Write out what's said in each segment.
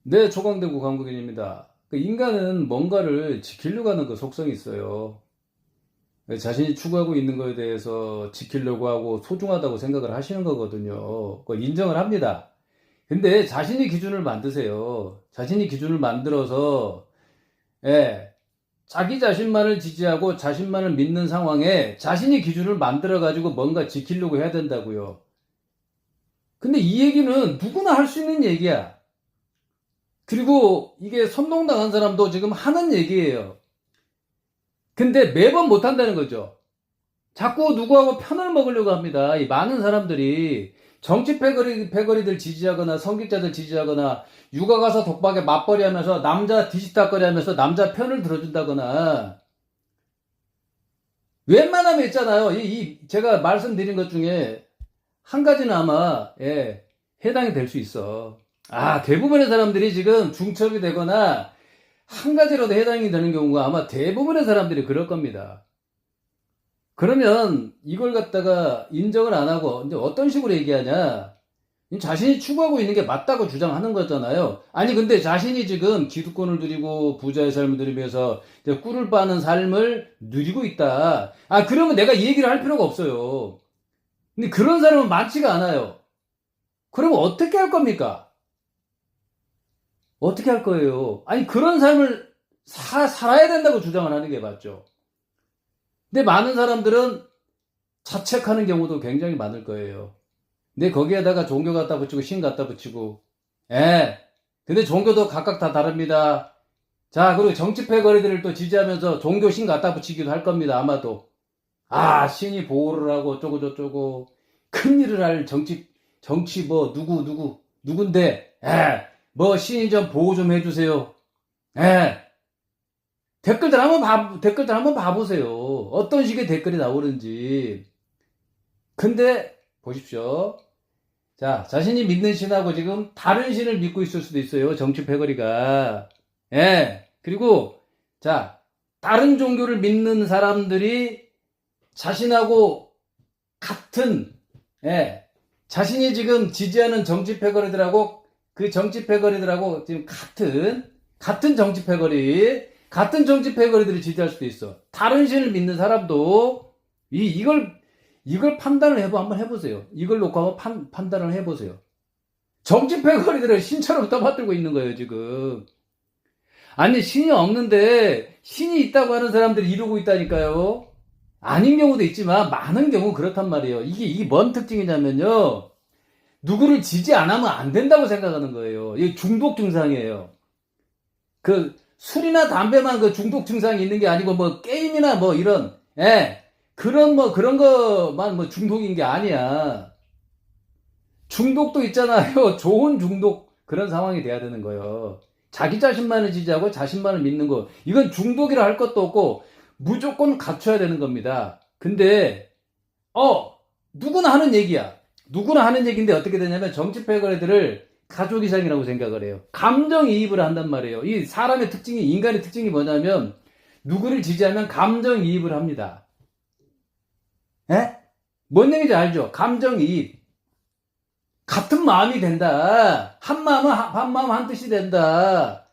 네, 조광대구 광고견입니다. 그 인간은 뭔가를 지키려고 하는 그 속성이 있어요. 자신이 추구하고 있는 거에 대해서 지키려고 하고 소중하다고 생각을 하시는 거거든요. 그거 인정을 합니다. 근데 자신이 기준을 만드세요. 자신이 기준을 만들어서, 예, 자기 자신만을 지지하고 자신만을 믿는 상황에 자신이 기준을 만들어가지고 뭔가 지키려고 해야 된다고요. 근데 이 얘기는 누구나 할 수 있는 얘기야. 그리고 이게 선동당한 사람도 지금 하는 얘기예요. 근데 매번 못한다는 거죠. 자꾸 누구하고 편을 먹으려고 합니다. 이 많은 사람들이 정치 패거리들 지지하거나 성직자들 지지하거나 육아 가서 독박에 맞벌이 하면서 남자 뒤집다거리 하면서 남자 편을 들어준다거나 웬만하면 있잖아요. 제가 말씀드린 것 중에 한 가지는 아마 해당이 될 수 있어. 대부분의 사람들이 지금 중첩이 되거나 한 가지라도 해당이 되는 경우가 아마 대부분의 사람들이 그럴 겁니다. 그러면 이걸 갖다가 인정을 안 하고 이제 어떤 식으로 얘기하냐? 자신이 추구하고 있는 게 맞다고 주장하는 거잖아요. 아니 근데 자신이 지금 기득권을 누리고 부자의 삶을 누리면서 이제 꿀을 빠는 삶을 누리고 있다. 그러면 내가 이 얘기를 할 필요가 없어요. 근데 그런 사람은 많지가 않아요. 그러면 어떻게 할 겁니까? 어떻게 할 거예요? 아니 그런 삶을 살아야 된다고 주장을 하는 게 맞죠. 근데 많은 사람들은 자책하는 경우도 굉장히 많을 거예요. 근데 거기에다가 종교 갖다 붙이고 신 갖다 붙이고, 근데 종교도 각각 다 다릅니다. 자, 그리고 정치 패거리들을 또 지지하면서 종교 신 갖다 붙이기도 할 겁니다. 아마도. 신이 보호를 하고 어쩌고저쩌고 큰일을 할 정치 뭐 누군데, 뭐 신이 좀 보호 좀 해주세요. 댓글들 한번 봐보세요. 어떤 식의 댓글이 나오는지. 근데 보십시오. 자, 자신이 믿는 신하고 지금 다른 신을 믿고 있을 수도 있어요. 정치 패거리가. 그리고 자, 다른 종교를 믿는 사람들이 자신하고 같은 자신이 지금 지지하는 정치 패거리들하고 그 정치 패거리들하고 지금 같은 정치 패거리들이 지지할 수도 있어. 다른 신을 믿는 사람도 이걸 판단을 한번 해보세요. 이걸 놓고 한번 판단을 해보세요. 정치 패거리들을 신처럼 떠받들고 있는 거예요, 지금. 아니, 신이 없는데 신이 있다고 하는 사람들이 이러고 있다니까요. 아닌 경우도 있지만 많은 경우 그렇단 말이에요. 이게 뭔 특징이냐면요. 누구를 지지 안 하면 안 된다고 생각하는 거예요. 이게 중독 증상이에요. 그 술이나 담배만 그 중독 증상이 있는 게 아니고 뭐 게임이나 뭐 이런 그런 거만 뭐 중독인 게 아니야. 중독도 있잖아요. 좋은 중독 그런 상황이 돼야 되는 거예요. 자기 자신만을 지지하고 자신만을 믿는 거 이건 중독이라 할 것도 없고 무조건 갖춰야 되는 겁니다. 근데 누구나 하는 얘기야. 누구나 하는 얘기인데 어떻게 되냐면 정치 패거리들을 가족 이상이라고 생각을 해요. 감정이입을 한단 말이에요. 이 사람의 특징이 인간의 특징이 뭐냐면 누구를 지지하면 감정이입을 합니다. 뭔 얘기인지 알죠? 감정이입. 같은 마음이 된다. 한 마음 한 뜻이 된다.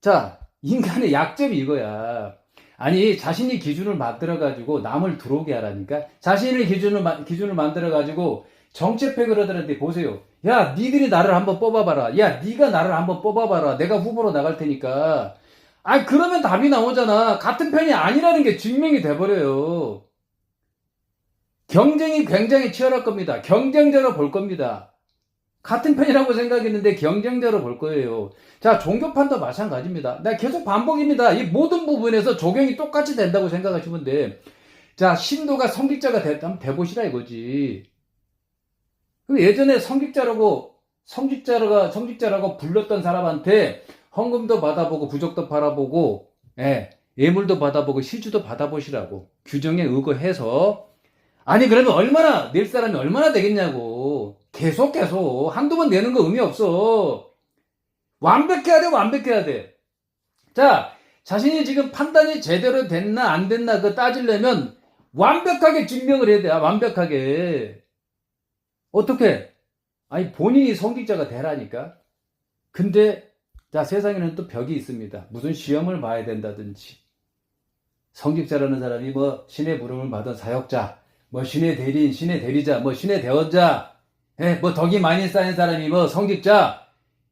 자, 인간의 약점이 이거야. 아니, 자신이 기준을 만들어가지고 남을 들어오게 하라니까? 자신의 기준을 만들어가지고 정치패거리들한테 보세요. 야, 니들이 나를 한번 뽑아봐라. 야, 니가 나를 한번 뽑아봐라. 내가 후보로 나갈 테니까. 그러면 답이 나오잖아. 같은 편이 아니라는 게 증명이 돼버려요. 경쟁이 굉장히 치열할 겁니다. 경쟁자로 볼 겁니다. 같은 편이라고 생각했는데 경쟁자로 볼 거예요. 자, 종교판도 마찬가지입니다. 나 계속 반복입니다. 이 모든 부분에서 적용이 똑같이 된다고 생각하시면 돼. 자, 신도가 성직자가 됐다면 돼보시라 이거지. 예전에 성직자라고 불렀던 사람한테 헌금도 받아보고 부적도 팔아보고 예물도 받아보고 시주도 받아보시라고 규정에 의거해서 그러면 낼 사람이 얼마나 되겠냐고. 계속 한두 번 내는 거 의미 없어. 완벽해야 돼. 자, 자신이 지금 판단이 제대로 됐나 안 됐나 그 따지려면 완벽하게 증명을 해야 돼. 완벽하게. 어떻게? 본인이 성직자가 되라니까. 근데 자, 세상에는 또 벽이 있습니다. 무슨 시험을 봐야 된다든지, 성직자라는 사람이 뭐 신의 부름을 받은 사역자, 뭐 신의 대리인, 신의 대리자, 뭐 신의 대원자, 뭐 덕이 많이 쌓인 사람이 뭐 성직자,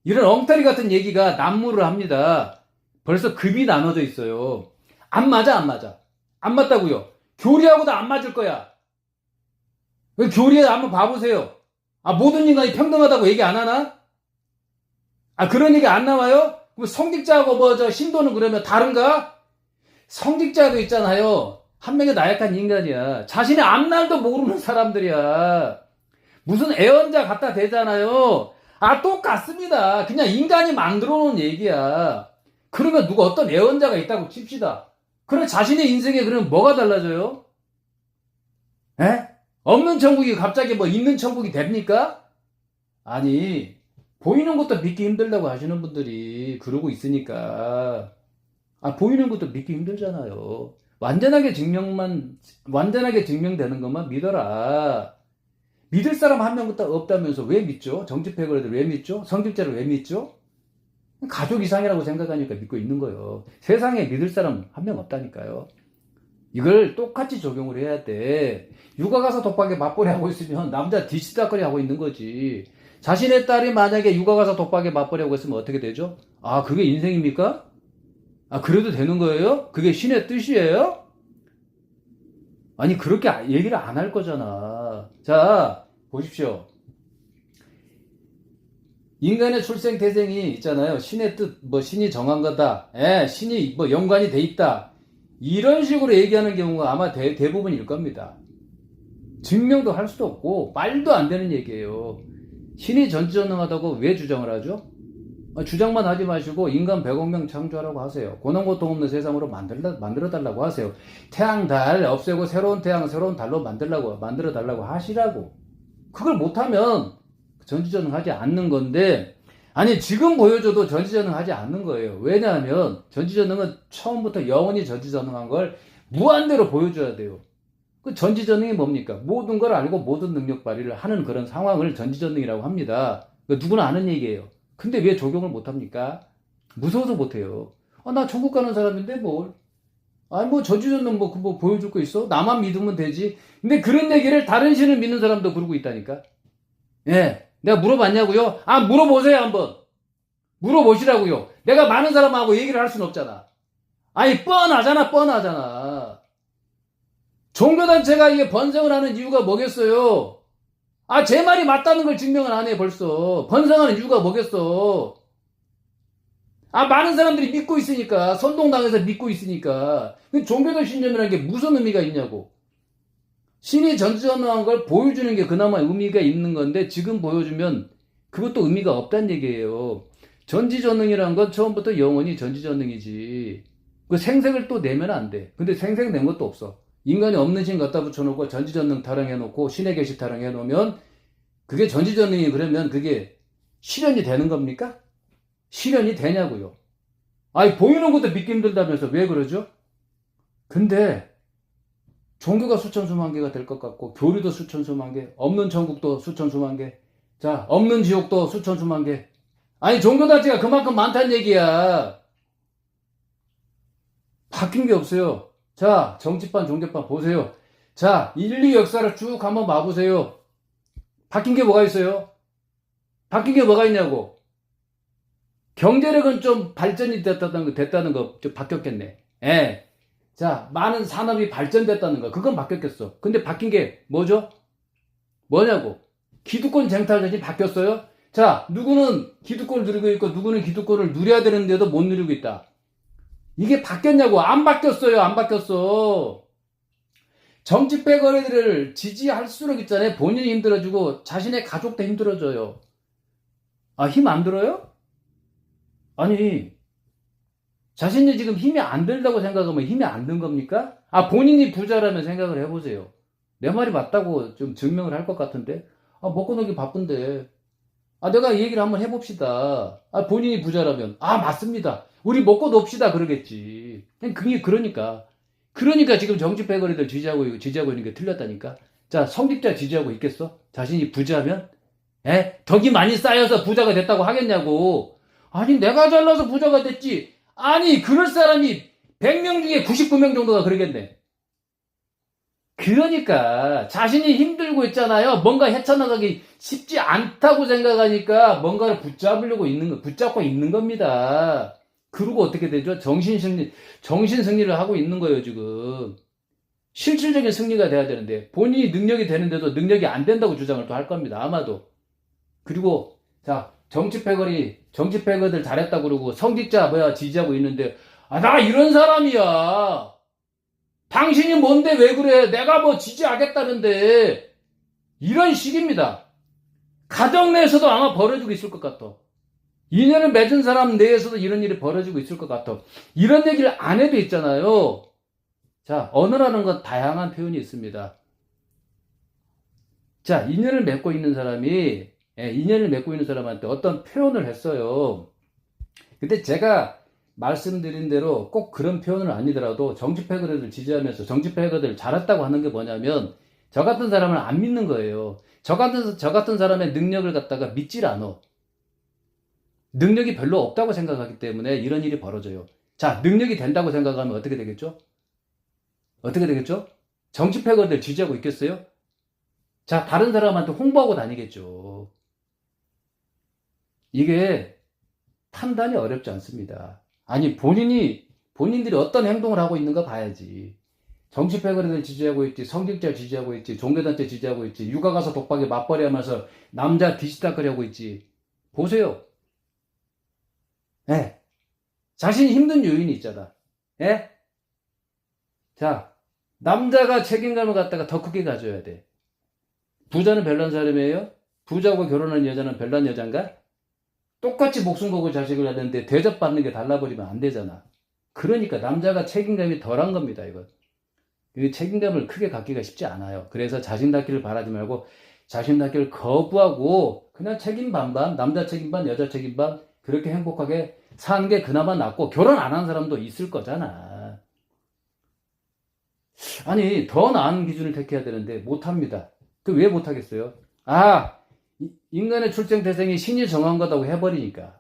이런 엉터리 같은 얘기가 난무를 합니다. 벌써 급이 나눠져 있어요. 안 맞아, 안 맞아. 안 맞다고요. 교리하고도 안 맞을 거야. 왜 교리에 한번 봐보세요. 모든 인간이 평등하다고 얘기 안 하나? 그런 얘기 안 나와요? 그럼 성직자하고 뭐 저 신도는 그러면 다른가? 성직자도 있잖아요. 한 명의 나약한 인간이야. 자신의 앞날도 모르는 사람들이야. 무슨 애언자 갖다 대잖아요. 똑같습니다. 그냥 인간이 만들어 놓은 얘기야. 그러면 누가 어떤 애언자가 있다고 칩시다. 그럼 자신의 인생에 그러면 뭐가 달라져요? 에? 없는 천국이 갑자기 뭐 있는 천국이 됩니까? 아니, 보이는 것도 믿기 힘들다고 하시는 분들이 그러고 있으니까. 보이는 것도 믿기 힘들잖아요. 완전하게 증명되는 것만 믿어라. 믿을 사람 한 명도 없다면서 왜 믿죠? 정치패거리들 왜 믿죠? 성직자를 왜 믿죠? 가족 이상이라고 생각하니까 믿고 있는 거예요. 세상에 믿을 사람 한 명 없다니까요. 이걸 똑같이 적용을 해야 돼. 육아 가서 독박에 맞벌이 하고 있으면 남자 뒤치다거리 하고 있는 거지. 자신의 딸이 만약에 육아 가서 독박에 맞벌이 하고 있으면 어떻게 되죠? 그게 인생입니까? 그래도 되는 거예요? 그게 신의 뜻이에요? 아니, 그렇게 얘기를 안 할 거잖아. 자, 보십시오. 인간의 출생, 태생이 있잖아요. 신의 뜻, 뭐, 신이 정한 거다. 신이 뭐, 연관이 돼 있다. 이런 식으로 얘기하는 경우가 아마 대부분일 겁니다. 증명도 할 수도 없고, 말도 안 되는 얘기예요. 신이 전지전능하다고 왜 주장을 하죠? 주장만 하지 마시고 인간 100억 명 창조하라고 하세요. 고난고통 없는 세상으로 만들어달라고 하세요. 태양, 달 없애고 새로운 태양, 새로운 달로 만들어달라고 하시라고. 그걸 못하면 전지전능하지 않는 건데, 아니, 지금 보여줘도 전지전능하지 않는 거예요. 왜냐하면 전지전능은 처음부터 영원히 전지전능한 걸 무한대로 보여줘야 돼요. 그 전지전능이 뭡니까? 모든 걸 알고 모든 능력 발휘를 하는 그런 상황을 전지전능이라고 합니다. 누구나 아는 얘기예요. 근데 왜 적용을 못합니까? 무서워서 못해요. 나 천국 가는 사람인데 뭘. 뭐 전지전능 뭐 보여줄 거 있어? 나만 믿으면 되지. 근데 그런 얘기를 다른 신을 믿는 사람도 그러고 있다니까. 내가 물어봤냐고요? 물어보세요 한번. 물어보시라고요. 내가 많은 사람하고 얘기를 할 수는 없잖아. 뻔하잖아. 종교단체가 이게 번성을 하는 이유가 뭐겠어요? 제 말이 맞다는 걸 증명을 안 해, 벌써. 번성하는 이유가 뭐겠어? 많은 사람들이 믿고 있으니까, 선동당해서 믿고 있으니까. 종교적 신념이라는 게 무슨 의미가 있냐고. 신이 전지전능한 걸 보여주는 게 그나마 의미가 있는 건데, 지금 보여주면 그것도 의미가 없다는 얘기예요. 전지전능이란 건 처음부터 영원히 전지전능이지. 그 생색을 또 내면 안 돼. 근데 생색 낸 것도 없어. 인간이 없는 신 갖다 붙여놓고 전지전능 타령해놓고 신의 계시 타령해놓으면 그게 전지전능이 그러면 그게 실현이 되는 겁니까? 실현이 되냐고요. 보이는 것도 믿기 힘들다면서 왜 그러죠? 근데 종교가 수천 수만 개가 될 것 같고 교리도 수천 수만 개, 없는 천국도 수천 수만 개, 자 없는 지옥도 수천 수만 개. 종교단체가 그만큼 많다는 얘기야. 바뀐 게 없어요. 자, 정치판, 종교판 보세요. 자, 인류 역사를 쭉 한번 봐보세요. 바뀐 게 뭐가 있어요? 바뀐 게 뭐가 있냐고. 경제력은 좀 발전이 됐다는 거 좀 바뀌었겠네. 자, 많은 산업이 발전됐다는 거. 그건 바뀌었겠어. 근데 바뀐 게 뭐죠? 뭐냐고. 기득권 쟁탈전이 바뀌었어요? 자, 누구는 기득권을 누리고 있고 누구는 기득권을 누려야 되는데도 못 누리고 있다. 이게 바뀌었냐고. 안 바뀌었어요. 안 바뀌었어. 정치패 거래들을 지지할수록 있잖아요. 본인이 힘들어지고 자신의 가족도 힘들어져요. 힘 안 들어요? 아니, 자신이 지금 힘이 안 들다고 생각하면 힘이 안 든 겁니까? 본인이 부자라면 생각을 해보세요. 내 말이 맞다고 좀 증명을 할 것 같은데. 먹고 놀기 바쁜데. 내가 이 얘기를 한번 해봅시다. 본인이 부자라면. 맞습니다. 우리 먹고 놉시다. 그러겠지. 그게 그러니까 지금 정치 패거리들 지지하고 있는 게 틀렸다니까. 자, 성직자 지지하고 있겠어? 자신이 부자면? 덕이 많이 쌓여서 부자가 됐다고 하겠냐고. 아니, 내가 잘나서 부자가 됐지. 아니, 그럴 사람이 100명 중에 99명 정도가 그러겠네. 그러니까 자신이 힘들고 있잖아요. 뭔가 헤쳐나가기 쉽지 않다고 생각하니까 뭔가를 붙잡고 있는 겁니다. 그러고 어떻게 되죠? 정신 승리를 하고 있는 거예요, 지금. 실질적인 승리가 돼야 되는데 본인이 능력이 되는데도 능력이 안 된다고 주장을 또 할 겁니다. 아마도. 그리고 자, 정치 패거들 잘했다 그러고 성직자 지지하고 있는데 나 이런 사람이야. 당신이 뭔데 왜 그래? 내가 뭐 지지하겠다는데. 이런 식입니다. 가정 내에서도 아마 벌어지고 있을 것 같아. 인연을 맺은 사람 내에서도 이런 일이 벌어지고 있을 것 같아. 이런 얘기를 안 해도 있잖아요. 자, 언어라는 건 다양한 표현이 있습니다. 자, 인연을 맺고 있는 사람한테 어떤 표현을 했어요. 근데 제가 말씀드린 대로 꼭 그런 표현은 아니더라도 정치패거들을 지지하면서 정치패거들 잘했다고 하는 게 뭐냐면 저 같은 사람을 안 믿는 거예요. 저 같은 사람의 능력을 갖다가 믿질 않아. 능력이 별로 없다고 생각하기 때문에 이런 일이 벌어져요. 자, 능력이 된다고 생각하면 어떻게 되겠죠? 어떻게 되겠죠? 정치패거들 지지하고 있겠어요? 자, 다른 사람한테 홍보하고 다니겠죠. 이게 판단이 어렵지 않습니다. 아니, 본인들이 어떤 행동을 하고 있는가 봐야지. 정치패거리들 지지하고 있지, 성직자 지지하고 있지, 종교단체 지지하고 있지, 육아 가서 독박에 맞벌이 하면서 남자 뒤치다거리 하고 있지. 보세요. 예. 자신이 힘든 요인이 있잖아. 예? 자, 남자가 책임감을 갖다가 더 크게 가져야 돼. 부자는 별난 사람이에요? 부자하고 결혼한 여자는 별난 여잔가? 똑같이 목숨 걸고 자식을 하는데 대접받는 게 달라버리면 안 되잖아. 그러니까 남자가 책임감이 덜한 겁니다, 이건. 이 책임감을 크게 갖기가 쉽지 않아요. 그래서 자신 낳기를 바라지 말고 자신 낳기를 거부하고 그냥 책임 반반, 남자 책임 반, 여자 책임 반 그렇게 행복하게 사는 게 그나마 낫고 결혼 안 한 사람도 있을 거잖아. 아니, 더 나은 기준을 택해야 되는데 못합니다. 그 왜 못하겠어요? 인간의 출생 태생이 신이 정한 거다고 해버리니까.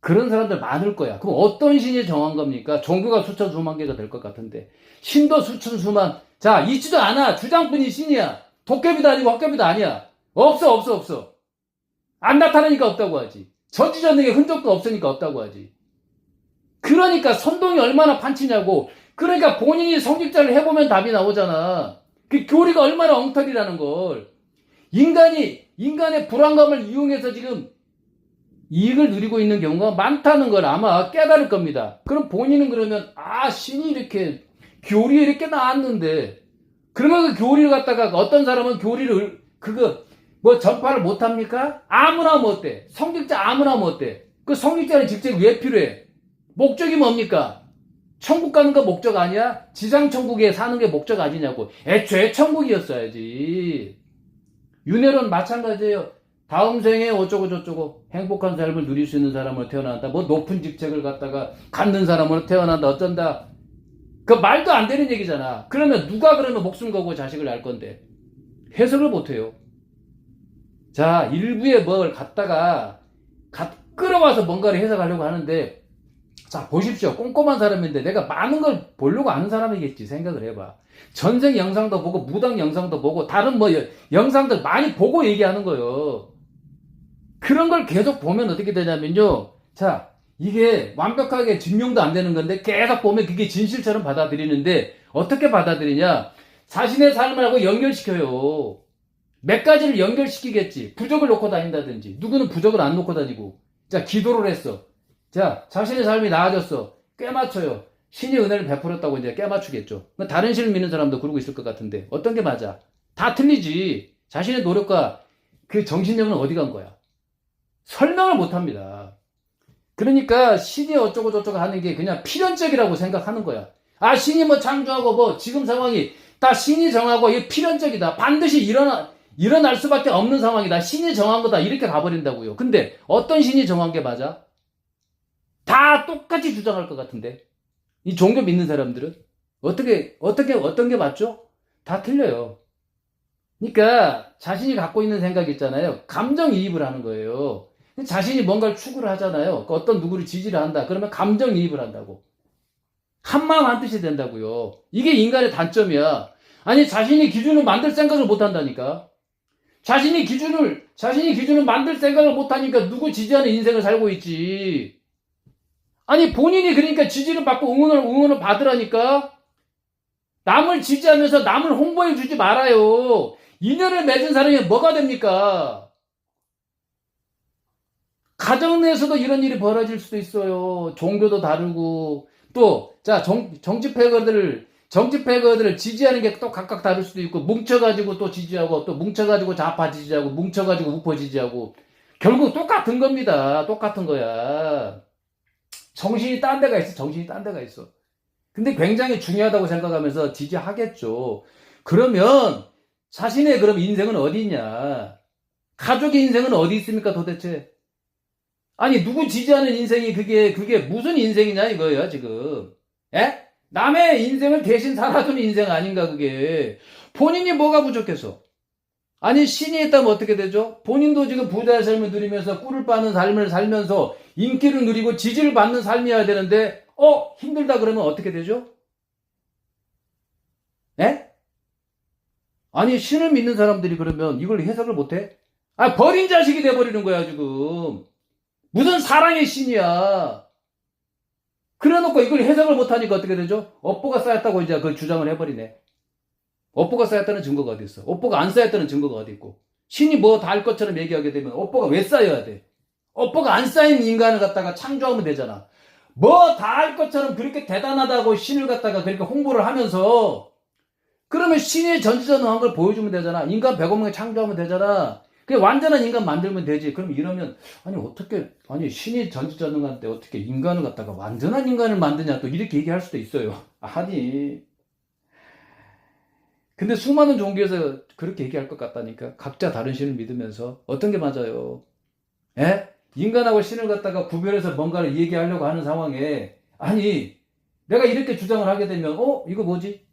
그런 사람들 많을 거야. 그럼 어떤 신이 정한 겁니까? 종교가 수천 수만 개가 될 것 같은데. 신도 수천 수만. 자, 있지도 않아. 주장뿐이 신이야. 도깨비도 아니고 헛개비도 아니야. 없어. 안 나타나니까 없다고 하지. 전지전능의 흔적도 없으니까 없다고 하지. 그러니까 선동이 얼마나 판치냐고. 그러니까 본인이 성직자를 해보면 답이 나오잖아. 그 교리가 얼마나 엉터리라는 걸. 인간의 불안감을 이용해서 지금 이익을 누리고 있는 경우가 많다는 걸 아마 깨달을 겁니다. 그럼 본인은 그러면 신이 이렇게 교리에 이렇게 나왔는데 그러면 그 교리를 갖다가 어떤 사람은 교리를 전파를 못합니까? 아무나 하면 어때? 성직자 아무나 하면 어때? 그 성직자는 직책 왜 필요해? 목적이 뭡니까? 천국 가는 거 목적 아니야? 지상천국에 사는 게 목적 아니냐고. 애초에 천국이었어야지. 윤회론 마찬가지예요. 다음 생에 어쩌고 행복한 삶을 누릴 수 있는 사람으로 태어난다. 뭐 높은 직책을 갖는 사람으로 태어난다. 어쩐다. 그 말도 안 되는 얘기잖아. 그러면 누가 목숨 걸고 자식을 낳을 건데. 해석을 못해요. 자, 일부의 뭘 끌어와서 뭔가를 해석하려고 하는데 자, 보십시오. 꼼꼼한 사람인데 내가 많은 걸 보려고 하는 사람이겠지. 생각을 해봐. 전생 영상도 보고 무당 영상도 보고 다른 영상들 많이 보고 얘기하는 거예요. 그런 걸 계속 보면 어떻게 되냐면요. 자, 이게 완벽하게 증명도 안 되는 건데 계속 보면 그게 진실처럼 받아들이는데 어떻게 받아들이냐. 자신의 삶하고 연결시켜요. 몇 가지를 연결시키겠지. 부적을 놓고 다닌다든지 누구는 부적을 안 놓고 다니고 자, 기도를 했어. 자, 자신의 삶이 나아졌어. 꿰맞춰요. 신이 은혜를 베풀었다고 이제 꿰맞추겠죠. 다른 신을 믿는 사람도 그러고 있을 것 같은데 어떤 게 맞아? 다 틀리지. 자신의 노력과 그 정신력은 어디 간 거야? 설명을 못 합니다. 그러니까 신이 어쩌고 하는 게 그냥 필연적이라고 생각하는 거야. 신이 창조하고 지금 상황이 다 신이 정하고 이게 필연적이다. 반드시 일어날 수밖에 없는 상황이다. 신이 정한 거다. 이렇게 가버린다고요. 근데 어떤 신이 정한 게 맞아? 다 똑같이 주장할 것 같은데. 이 종교 믿는 사람들은 어떤 게 맞죠? 다 틀려요. 그러니까 자신이 갖고 있는 생각 있잖아요. 감정이입을 하는 거예요. 자신이 뭔가를 추구를 하잖아요. 어떤 누구를 지지를 한다. 그러면 감정이입을 한다고. 한마음 한뜻이 된다고요. 이게 인간의 단점이야. 아니, 자신이 기준을 만들 생각을 못 한다니까. 자신이 기준을 만들 생각을 못 하니까 누구 지지하는 인생을 살고 있지. 아니, 본인이 그러니까 지지를 받고 응원을 받으라니까. 남을 지지하면서 남을 홍보해 주지 말아요. 인연을 맺은 사람이 뭐가 됩니까? 가정 내에서도 이런 일이 벌어질 수도 있어요. 종교도 다르고, 또, 자, 정치 패거들을 지지하는 게 또 각각 다를 수도 있고, 뭉쳐가지고 또 지지하고, 또 뭉쳐가지고 좌파 지지하고, 뭉쳐가지고 우파 지지하고, 결국 똑같은 겁니다. 똑같은 거야. 정신이 딴 데가 있어. 정신이 딴 데가 있어. 근데 굉장히 중요하다고 생각하면서 지지하겠죠. 그러면 자신의 그럼 인생은 어디 있냐? 가족의 인생은 어디 있습니까 도대체? 아니 누구 지지하는 인생이 그게 무슨 인생이냐 이거예요 지금. 예? 남의 인생을 대신 살아주는 인생 아닌가 그게. 본인이 뭐가 부족해서. 아니 신이 있다면 어떻게 되죠? 본인도 지금 부자의 삶을 누리면서 꿀을 빠는 삶을 살면서 인기를 누리고 지지를 받는 삶이어야 되는데 힘들다 그러면 어떻게 되죠? 예? 아니 신을 믿는 사람들이 그러면 이걸 해석을 못해? 버린 자식이 돼버리는 거야 지금. 무슨 사랑의 신이야. 그래놓고 이걸 해석을 못하니까 어떻게 되죠? 업보가 쌓였다고 이제 그 주장을 해버리네. 업보가 쌓였다는 증거가 어디 있어? 업보가 안 쌓였다는 증거가 어디 있고? 신이 뭐 다 알 것처럼 얘기하게 되면 업보가 왜 쌓여야 돼? 업보가 안 쌓인 인간을 갖다가 창조하면 되잖아. 뭐 다 알 것처럼 그렇게 대단하다고 신을 갖다가 그렇게 홍보를 하면서 그러면 신이 전지전능한 걸 보여주면 되잖아. 인간 100억 명을 창조하면 되잖아. 그냥 완전한 인간 만들면 되지. 그럼 이러면 아니 신이 전지전능한데 어떻게 인간을 갖다가 완전한 인간을 만드냐 또 이렇게 얘기할 수도 있어요. 아니 근데 수많은 종교에서 그렇게 얘기할 것 같다니까. 각자 다른 신을 믿으면서 어떤 게 맞아요? 예? 인간하고 신을 갖다가 구별해서 뭔가를 얘기하려고 하는 상황에 아니 내가 이렇게 주장을 하게 되면 이거 뭐지?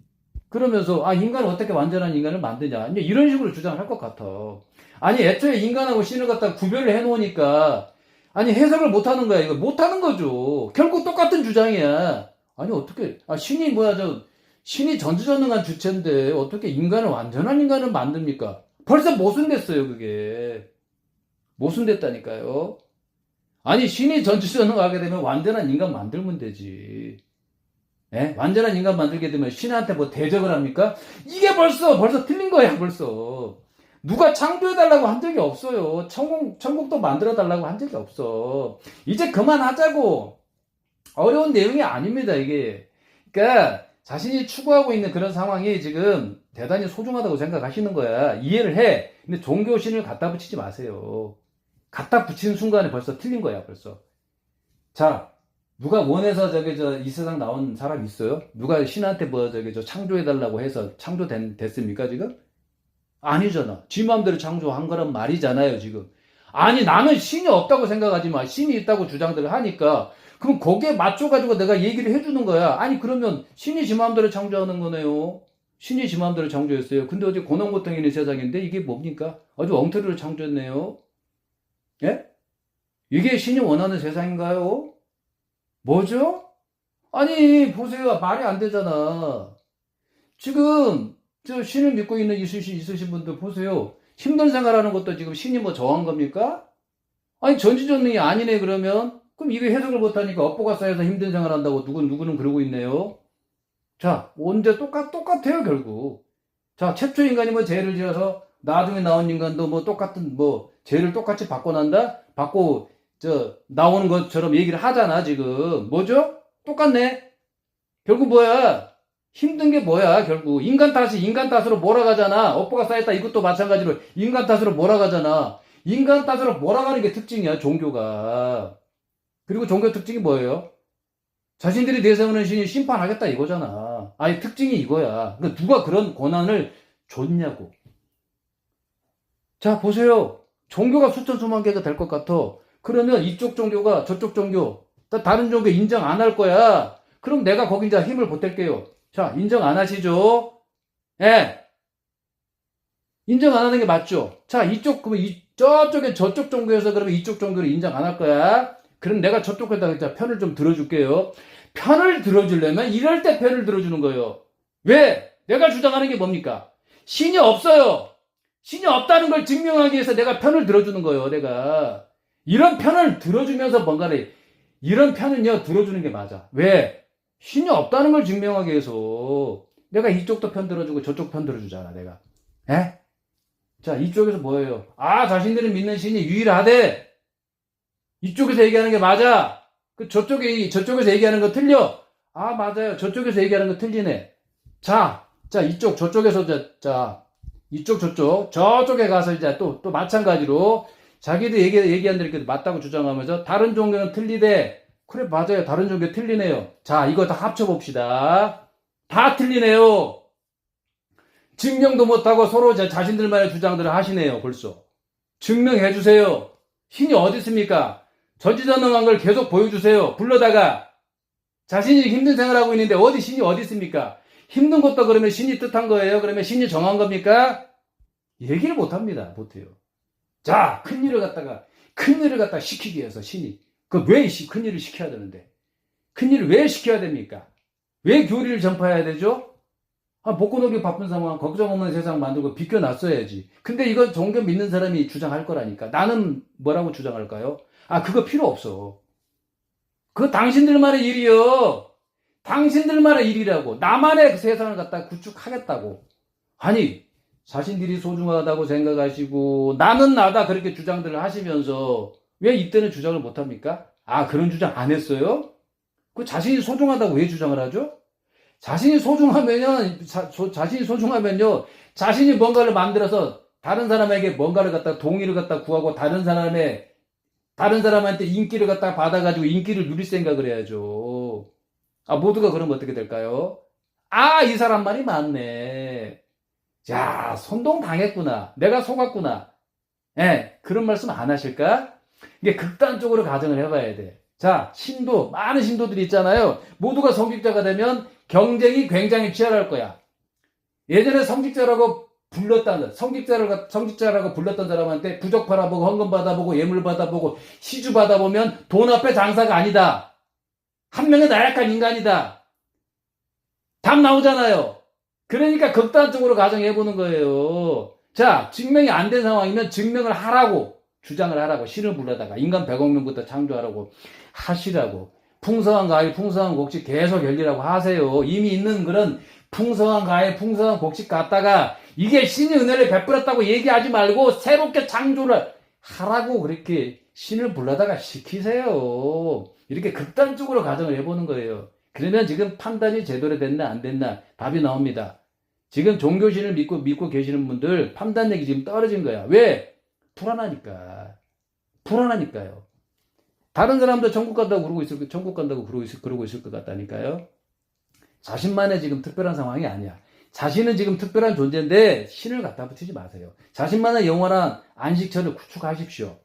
그러면서 인간은 어떻게 완전한 인간을 만드냐 이제 이런 식으로 주장을 할 것 같아. 아니 애초에 인간하고 신을 갖다가 구별을 해놓으니까 아니 해석을 못하는 거야. 이거 못하는 거죠. 결국 똑같은 주장이야. 아니 어떻게 신이 뭐야 신이 전지전능한 주체인데 어떻게 인간을 완전한 인간을 만듭니까? 벌써 모순됐어요 그게. 모순됐다니까요. 아니 신이 전지전능하게 되면 완전한 인간 만들면 되지. 예? 완전한 인간 만들게 되면 신한테 뭐 대적을 합니까? 이게 벌써 틀린 거야 벌써. 누가 창조해달라고 한 적이 없어요. 천국도 만들어달라고 한 적이 없어. 이제 그만하자고. 어려운 내용이 아닙니다 이게. 그러니까 자신이 추구하고 있는 그런 상황이 지금 대단히 소중하다고 생각하시는 거야. 이해를 해. 근데 종교신을 갖다 붙이지 마세요. 갖다 붙이는 순간에 벌써 틀린 거야 벌써. 자, 누가 원해서 이 세상 나온 사람 있어요? 누가 신한테 창조해달라고 해서 됐습니까 지금? 아니잖아. 지 마음대로 창조한 거란 말이잖아요 지금. 아니 나는 신이 없다고 생각하지만 신이 있다고 주장들을 하니까 그럼 거기에 맞춰가지고 내가 얘기를 해주는 거야. 아니 그러면 신이 지 마음대로 창조하는 거네요. 신이 지 마음대로 창조했어요. 근데 어제 고난고통 있는 세상인데 이게 뭡니까? 아주 엉터리로 창조했네요. 예? 이게 신이 원하는 세상인가요? 뭐죠? 아니 보세요. 말이 안 되잖아. 지금 신을 믿고 있으신 분들 보세요. 힘든 생활하는 것도 지금 신이 뭐 정한 겁니까? 아니 전지전능이 아니네 그러면 그럼 이거 해석을 못하니까 업보가 쌓여서 힘든 생활한다고 누구는 그러고 있네요. 자 언제 똑같아요 결국. 자 최초 인간이 뭐 죄를 지어서 나중에 나온 인간도 뭐 똑같은 죄를 똑같이 받고 나오는 것처럼 얘기를 하잖아 지금. 뭐죠? 똑같네. 결국 뭐야? 힘든 게 뭐야 결국. 인간 탓으로 몰아가잖아. 업보가 쌓였다 이것도 마찬가지로 인간 탓으로 몰아가잖아. 인간 탓으로 몰아가는 게 특징이야 종교가. 그리고 종교 특징이 뭐예요? 자신들이 내세우는 신이 심판하겠다 이거잖아. 아니 특징이 이거야. 그러니까 누가 그런 권한을 줬냐고. 자 보세요. 종교가 수천 수만 개가 될 것 같아. 그러면 이쪽 종교가 저쪽 종교 다른 종교 인정 안 할 거야. 그럼 내가 거기 이제 힘을 보탤게요. 자 인정 안 하시죠? 예. 인정 안 하는 게 맞죠? 자 그럼 저쪽에 저쪽 종교에서 그러면 이쪽 종교를 인정 안 할 거야. 그럼 내가 저쪽에다 편을 좀 들어줄게요. 편을 들어주려면 이럴 때 편을 들어주는 거예요. 왜? 내가 주장하는 게 뭡니까? 신이 없어요. 신이 없다는 걸 증명하기 위해서 내가 편을 들어주는 거예요. 내가 이런 편을 들어주면서 뭔가를 이런 편은요 들어주는 게 맞아. 왜? 신이 없다는 걸 증명하기 위해서 내가 이쪽도 편 들어주고 저쪽 편 들어주잖아. 내가. 에? 자, 이쪽에서 뭐예요? 아, 자신들이 믿는 신이 유일하대. 이쪽에서 얘기하는 게 맞아. 저쪽에서 얘기하는 거 틀려. 아, 맞아요. 저쪽에서 얘기하는 거 틀리네. 자, 저쪽에서, 저쪽에 가서 이제 또 마찬가지로 자기도 얘기한 대로 이렇게 맞다고 주장하면서 다른 종교는 틀리대. 그래, 맞아요. 다른 종교 틀리네요. 자, 이거 다 합쳐봅시다. 다 틀리네요. 증명도 못하고 서로 자신들만의 주장들을 하시네요, 벌써. 증명해 주세요. 신이 어디 있습니까? 전지전능한 걸 계속 보여주세요. 불러다가 자신이 힘든 생활하고 있는데 어디 신이 어디 있습니까? 힘든 것도 그러면 신이 뜻한 거예요? 그러면 신이 정한 겁니까? 얘기를 못합니다. 못해요. 자, 큰일을 갖다가 시키기 위해서 신이. 왜 큰일을 시켜야 되는데? 큰일을 왜 시켜야 됩니까? 왜 교리를 전파해야 되죠? 먹고 놀기 바쁜 상황, 걱정 없는 세상 만들고 비껴놨어야지. 근데 이건 종교 믿는 사람이 주장할 거라니까. 나는 뭐라고 주장할까요? 그거 필요 없어. 그거 당신들만의 일이요. 당신들만의 일이라고. 나만의 그 세상을 갖다 구축하겠다고. 아니, 자신들이 소중하다고 생각하시고 나는 나다 그렇게 주장들을 하시면서 왜 이때는 주장을 못합니까? 그런 주장 안 했어요? 그 자신이 소중하다고 왜 주장을 하죠? 자신이 소중하면요, 자신이 뭔가를 만들어서 다른 사람에게 뭔가를 갖다 동의를 갖다 구하고 다른 사람한테 인기를 갖다 받아가지고 인기를 누릴 생각을 해야죠. 모두가 그러면 어떻게 될까요? 이 사람 말이 맞네. 자, 선동 당했구나. 내가 속았구나. 그런 말씀 안 하실까? 이게 극단적으로 가정을 해봐야 돼. 자, 많은 신도들이 있잖아요. 모두가 성직자가 되면 경쟁이 굉장히 치열할 거야. 예전에 성직자라고 불렀던 사람한테 부적 받아보고 헌금 받아보고 예물 받아보고 시주 받아보면 돈 앞에 장사가 아니다. 한 명의 나약한 인간이다. 답 나오잖아요. 그러니까 극단적으로 가정해보는 거예요. 자, 증명이 안 된 상황이면 증명을 하라고 주장을 하라고 신을 불러다가 인간 100억 명부터 창조하라고 하시라고 풍성한 과일 풍성한 곡식 계속 열리라고 하세요. 이미 있는 그런 풍성한 과일 풍성한 곡식 갖다가 이게 신의 은혜를 베풀었다고 얘기하지 말고 새롭게 창조를 하라고 그렇게 신을 불러다가 시키세요. 이렇게 극단적으로 가정을 해보는 거예요. 그러면 지금 판단이 제대로 됐나 안 됐나 답이 나옵니다. 지금 종교신을 믿고 계시는 분들 판단력이 지금 떨어진 거야. 왜? 불안하니까요. 다른 사람도 천국 간다고 그러고 있을 것 같다니까요. 자신만의 지금 특별한 상황이 아니야. 자신은 지금 특별한 존재인데 신을 갖다 붙이지 마세요. 자신만의 영원한 안식처를 구축하십시오.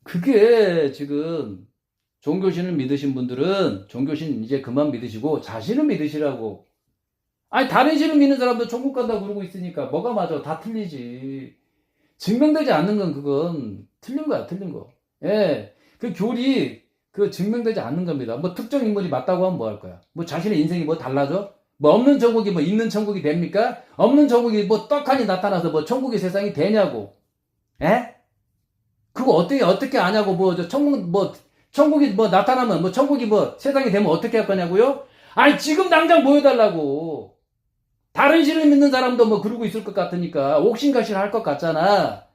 그게 지금 종교신을 믿으신 분들은 종교신 이제 그만 믿으시고 자신을 믿으시라고. 다른 신을 믿는 사람도 천국 간다고 그러고 있으니까 뭐가 맞아? 다 틀리지. 증명되지 않는 건 그건 틀린 거야, 틀린 거. 그 교리 증명되지 않는 겁니다. 특정 인물이 맞다고 하면 뭐 할 거야? 자신의 인생이 달라져? 없는 천국이 있는 천국이 됩니까? 없는 천국이 떡하니 나타나서 천국의 세상이 되냐고. 그거 어떻게 아냐고. 천국이 나타나면 천국이 세상이 되면 어떻게 할 거냐고요? 지금 당장 보여달라고. 다른 신을 믿는 사람도 그러고 있을 것 같으니까 옥신각신 할 것 같잖아.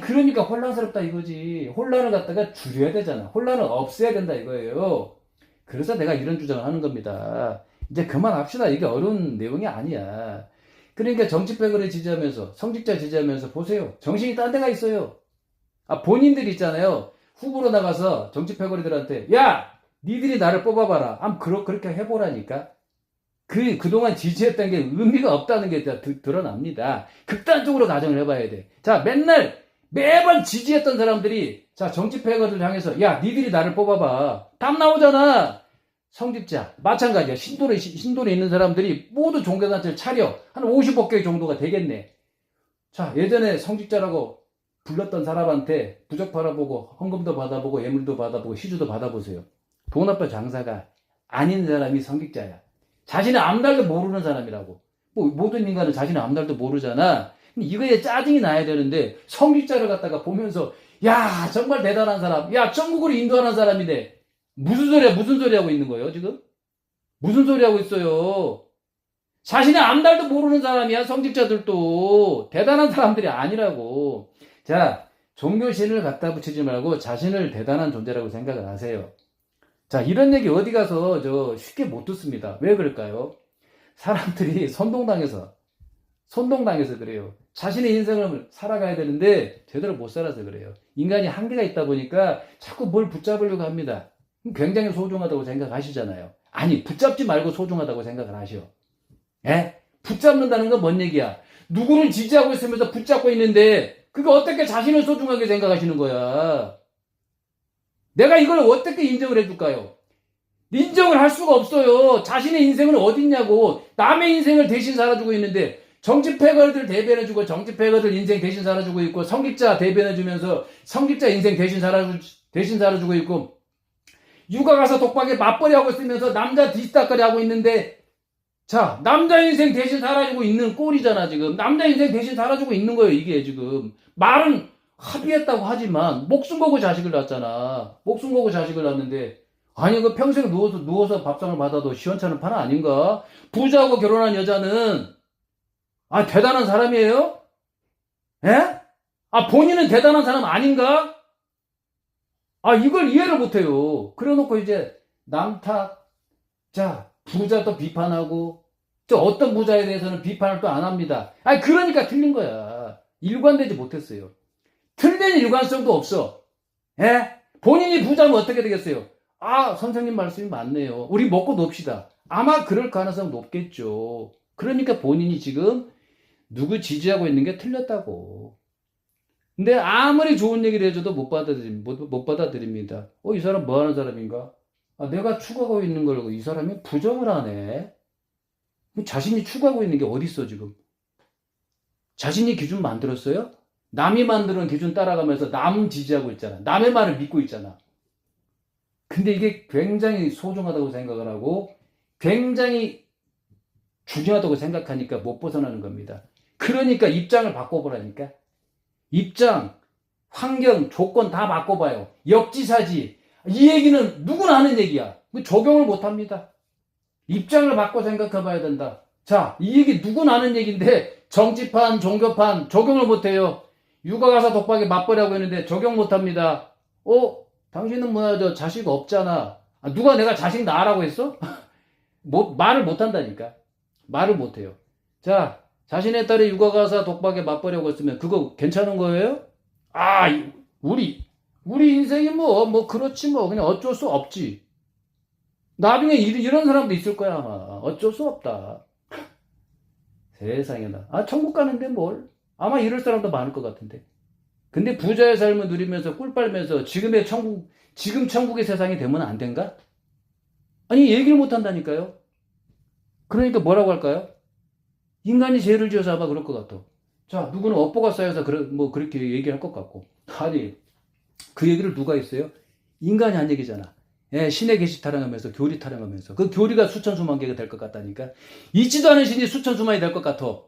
그러니까 혼란스럽다 이거지. 혼란을 갖다가 줄여야 되잖아. 혼란을 없애야 된다 이거예요. 그래서 내가 이런 주장을 하는 겁니다. 이제 그만합시다. 이게 어려운 내용이 아니야. 그러니까 정치백을 지지하면서 성직자 지지하면서 보세요. 정신이 딴 데가 있어요. 본인들 있잖아요. 후보로 나가서 정치패거리들한테 야! 니들이 나를 뽑아봐라. 그렇게 해보라니까. 그동안 지지했던 게 의미가 없다는 게 드러납니다. 극단적으로 가정을 해봐야 돼. 자, 매번 지지했던 사람들이 정치패거리를 향해서 야, 니들이 나를 뽑아봐. 답 나오잖아. 성직자 마찬가지야. 신도에 있는 사람들이 모두 종교단체를 차려. 한 50억 개 정도가 되겠네. 자, 예전에 성직자라고 불렀던 사람한테 부적 팔아보고 헌금도 받아보고 예물도 받아보고 시주도 받아보세요. 돈 앞에 장사가 아닌 사람이 성직자야. 자신의 앞날도 모르는 사람이라고. 뭐 모든 인간은 자신의 앞날도 모르잖아. 이거에 짜증이 나야 되는데 성직자를 갖다가 보면서 야 정말 대단한 사람, 야 천국으로 인도하는 사람이네. 무슨 소리 하고 있는 거예요 지금? 무슨 소리 하고 있어요? 자신의 앞날도 모르는 사람이야. 성직자들도 대단한 사람들이 아니라고. 자, 종교신을 갖다 붙이지 말고 자신을 대단한 존재라고 생각을 하세요. 자, 이런 얘기 어디 가서 쉽게 못 듣습니다. 왜 그럴까요? 사람들이 선동당해서 그래요. 자신의 인생을 살아가야 되는데 제대로 못 살아서 그래요. 인간이 한계가 있다 보니까 자꾸 뭘 붙잡으려고 합니다. 굉장히 소중하다고 생각하시잖아요. 아니, 붙잡지 말고 소중하다고 생각을 하셔. 예? 붙잡는다는 건 뭔 얘기야? 누구를 지지하고 있으면서 붙잡고 있는데 그게 어떻게 자신을 소중하게 생각하시는 거야? 내가 이걸 어떻게 인정을 해줄까요? 인정을 할 수가 없어요. 자신의 인생은 어디 있냐고. 남의 인생을 대신 살아주고 있는데 정치패거들 대변해주고 정치패거들 인생 대신 살아주고 있고 성직자 대변해주면서 성직자 인생 대신 살아주고 있고 육아 가서 독박에 맞벌이 하고 있으면서 남자 뒤따거리 하고 있는데 자, 남자 인생 대신 살아주고 있는 꼴이잖아, 지금. 남자 인생 대신 살아주고 있는 거예요, 이게 지금. 말은 합의했다고 하지만, 목숨 걸고 자식을 낳았잖아. 목숨 걸고 자식을 낳았는데, 아니, 그 평생 누워서 밥상을 받아도 시원찮은 판 아닌가? 부자하고 결혼한 여자는, 아, 대단한 사람이에요? 예? 아, 본인은 대단한 사람 아닌가? 아, 이걸 이해를 못해요. 그래 놓고 이제, 남 탓, 자, 부자도 비판하고, 또 어떤 부자에 대해서는 비판을 또 안 합니다. 아니, 그러니까 틀린 거야. 일관되지 못했어요. 틀린 일관성도 없어. 예? 본인이 부자면 어떻게 되겠어요? 아, 선생님 말씀이 맞네요. 우리 먹고 놉시다. 아마 그럴 가능성 높겠죠. 그러니까 본인이 지금 누구 지지하고 있는 게 틀렸다고. 근데 아무리 좋은 얘기를 해줘도 못 받아들입니다. 이 사람 뭐 하는 사람인가? 아, 내가 추구하고 있는 걸 이 사람이 부정을 하네. 자신이 추구하고 있는 게 어디 있어 지금? 자신이 기준 만들었어요? 남이 만드는 기준 따라가면서 남 지지하고 있잖아. 남의 말을 믿고 있잖아. 근데 이게 굉장히 소중하다고 생각을 하고 굉장히 중요하다고 생각하니까 못 벗어나는 겁니다. 그러니까 입장을 바꿔보라니까. 입장, 환경, 조건 다 바꿔봐요. 역지사지. 이 얘기는 누구나 하는 얘기야. 적용을 못합니다. 입장을 바꿔 생각해봐야 된다. 자, 이 얘기 누구나 하는 얘기인데 정치판, 종교판 적용을 못해요. 육아 가서 독박에 맞벌이하고 있는데 적용 못합니다. 당신은 뭐야, 자식 없잖아. 누가 내가 자식 낳으라고 했어? 말을 못한다니까. 말을 못해요. 자, 자신의 딸이 육아 가서 독박에 맞벌이하고 있으면 그거 괜찮은 거예요? 우리 인생이 그렇지 그냥 어쩔 수 없지. 나중에 이런 사람도 있을 거야, 아마. 어쩔 수 없다. 세상에나. 천국 가는데 뭘? 아마 이럴 사람도 많을 것 같은데. 근데 부자의 삶을 누리면서 꿀 빨면서 지금 천국의 세상이 되면 안 된가? 아니, 얘기를 못 한다니까요. 그러니까 뭐라고 할까요? 인간이 죄를 지어서 아마 그럴 것 같아. 자, 누구는 업보가 쌓여서 그렇게 얘기할 것 같고. 아니, 그 얘기를 누가 했어요? 인간이 한 얘기잖아. 예, 신의 계시 타령하면서 교리 타령하면서 그 교리가 수천 수만 개가 될 것 같다니까. 있지도 않은 신이 수천 수만이 될 것 같아.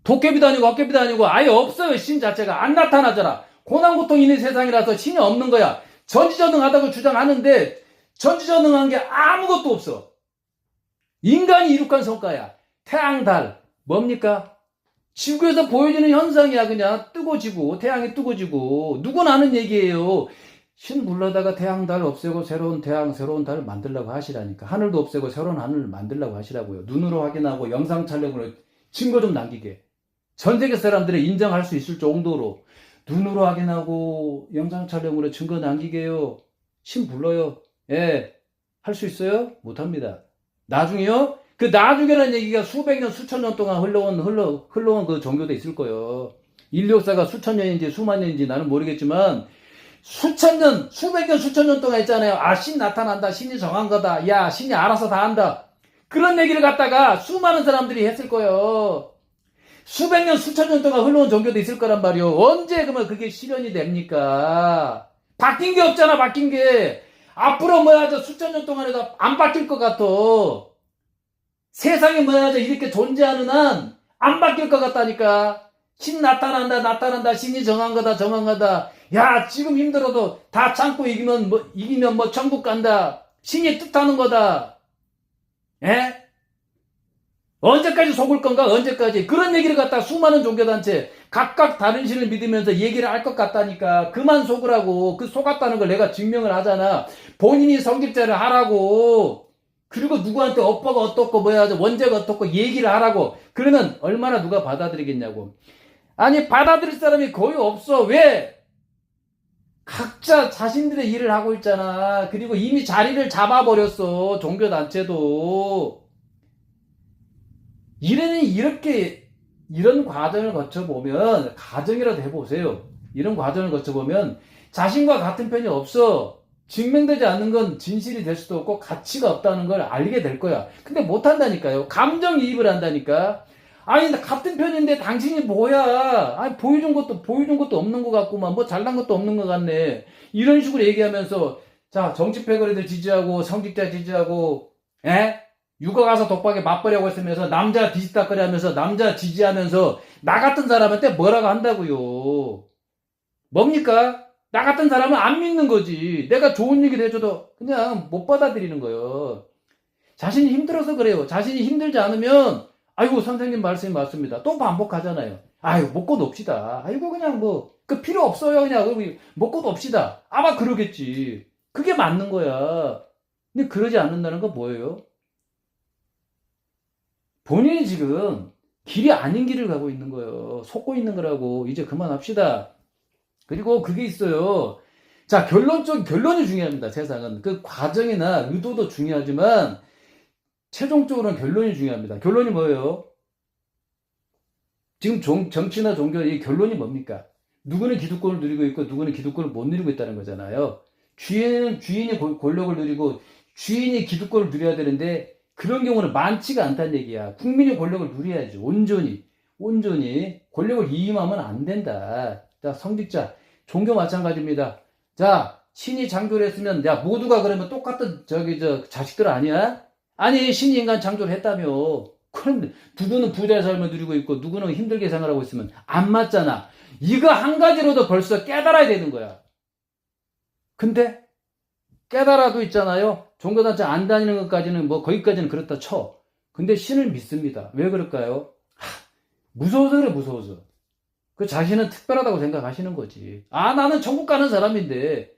도깨비도 아니고 헛개비도 아니고 아예 없어요. 신 자체가 안 나타나잖아. 고난 고통 있는 세상이라서 신이 없는 거야. 전지전능하다고 주장하는데 전지전능한 게 아무것도 없어. 인간이 이룩한 성과야. 태양, 달 뭡니까? 지구에서 보여지는 현상이야. 그냥 뜨고 지고 태양이 뜨고 지고 누구나 아는 얘기예요. 신 불러다가 태양, 달 없애고 새로운 태양, 새로운 달을 만들려고 하시라니까. 하늘도 없애고 새로운 하늘을 만들려고 하시라고요. 눈으로 확인하고 영상 촬영으로 증거 좀 남기게. 전 세계 사람들이 인정할 수 있을 정도로 눈으로 확인하고 영상 촬영으로 증거 남기게요. 신 불러요. 예, 할 수 있어요? 못합니다. 나중에요? 그 나중에라는 얘기가 수백 년, 수천 년 동안 흘러온 그 종교도 있을 거예요. 인류 역사가 수천 년인지 수만 년인지 나는 모르겠지만 수천 년, 수백 년, 수천 년 동안 했잖아요. 신 나타난다. 신이 정한 거다. 야, 신이 알아서 다 한다. 그런 얘기를 갖다가 수많은 사람들이 했을 거예요. 수백 년, 수천 년 동안 흘러온 종교도 있을 거란 말이오. 언제 그러면 그게 실현이 됩니까? 바뀐 게 없잖아, 바뀐 게. 앞으로 저 수천 년 동안에도 안 바뀔 것 같아. 세상에 저 이렇게 존재하는 한 안 바뀔 것 같다니까. 신 나타난다, 나타난다. 신이 정한 거다, 정한 거다. 야, 지금 힘들어도 다 참고 이기면 천국 간다. 신이 뜻하는 거다. 예? 언제까지 속을 건가? 언제까지? 그런 얘기를 갖다 수많은 종교단체 각각 다른 신을 믿으면서 얘기를 할 것 같다니까. 그만 속으라고. 그 속았다는 걸 내가 증명을 하잖아. 본인이 성직자를 하라고. 그리고 누구한테 업보가 어떻고 원죄가 어떻고 얘기를 하라고. 그러면 얼마나 누가 받아들이겠냐고. 아니, 받아들일 사람이 거의 없어. 왜? 각자 자신들의 일을 하고 있잖아. 그리고 이미 자리를 잡아버렸어. 종교단체도. 이런 과정을 거쳐보면, 가정이라도 해보세요. 이런 과정을 거쳐보면, 자신과 같은 편이 없어. 증명되지 않는 건 진실이 될 수도 없고, 가치가 없다는 걸 알게 될 거야. 근데 못한다니까요. 감정이입을 한다니까. 아니, 같은 편인데 당신이 뭐야? 아니, 보여준 것도 없는 것 같구만. 잘난 것도 없는 것 같네. 이런 식으로 얘기하면서, 자, 정치패거리들 지지하고, 성직자 지지하고, 육아 가서 독박에 맞벌이하고 있으면서 남자 뒤집다거리 하면서 남자 지지하면서 나 같은 사람한테 뭐라고 한다고요. 뭡니까? 나 같은 사람은 안 믿는 거지. 내가 좋은 얘기를 해줘도 그냥 못 받아들이는 거예요. 자신이 힘들어서 그래요. 자신이 힘들지 않으면 아이고 선생님 말씀이 맞습니다. 또 반복하잖아요. 아이고 먹고 놉시다. 아이고 그냥 그 필요 없어요. 그냥 먹고 놉시다. 아마 그러겠지. 그게 맞는 거야. 근데 그러지 않는다는 건 뭐예요? 본인이 지금 길이 아닌 길을 가고 있는 거예요. 속고 있는 거라고. 이제 그만합시다. 그리고 그게 있어요. 자, 결론이 중요합니다. 세상은. 그 과정이나 의도도 중요하지만 최종적으로는 결론이 중요합니다. 결론이 뭐예요? 지금 정치나 종교 이 결론이 뭡니까? 누구는 기득권을 누리고 있고 누구는 기득권을 못 누리고 있다는 거잖아요. 주인이 권력을 누리고 주인이 기득권을 누려야 되는데 그런 경우는 많지가 않다는 얘기야. 국민이 권력을 누려야지. 온전히 권력을 이임하면 안 된다. 자, 성직자, 종교 마찬가지입니다. 자, 신이 창조를 했으면, 야, 모두가 그러면 똑같은, 자식들 아니야? 아니, 신이 인간 창조를 했다며. 그런데, 누구는 부자의 삶을 누리고 있고, 누구는 힘들게 생활하고 있으면 안 맞잖아. 이거 한 가지로도 벌써 깨달아야 되는 거야. 근데, 깨달아도 있잖아요. 종교단체 안 다니는 것까지는, 거기까지는 그렇다 쳐. 근데 신을 믿습니다. 왜 그럴까요? 무서워서 그래, 무서워서. 그 자신은 특별하다고 생각하시는 거지. 아, 나는 천국 가는 사람인데.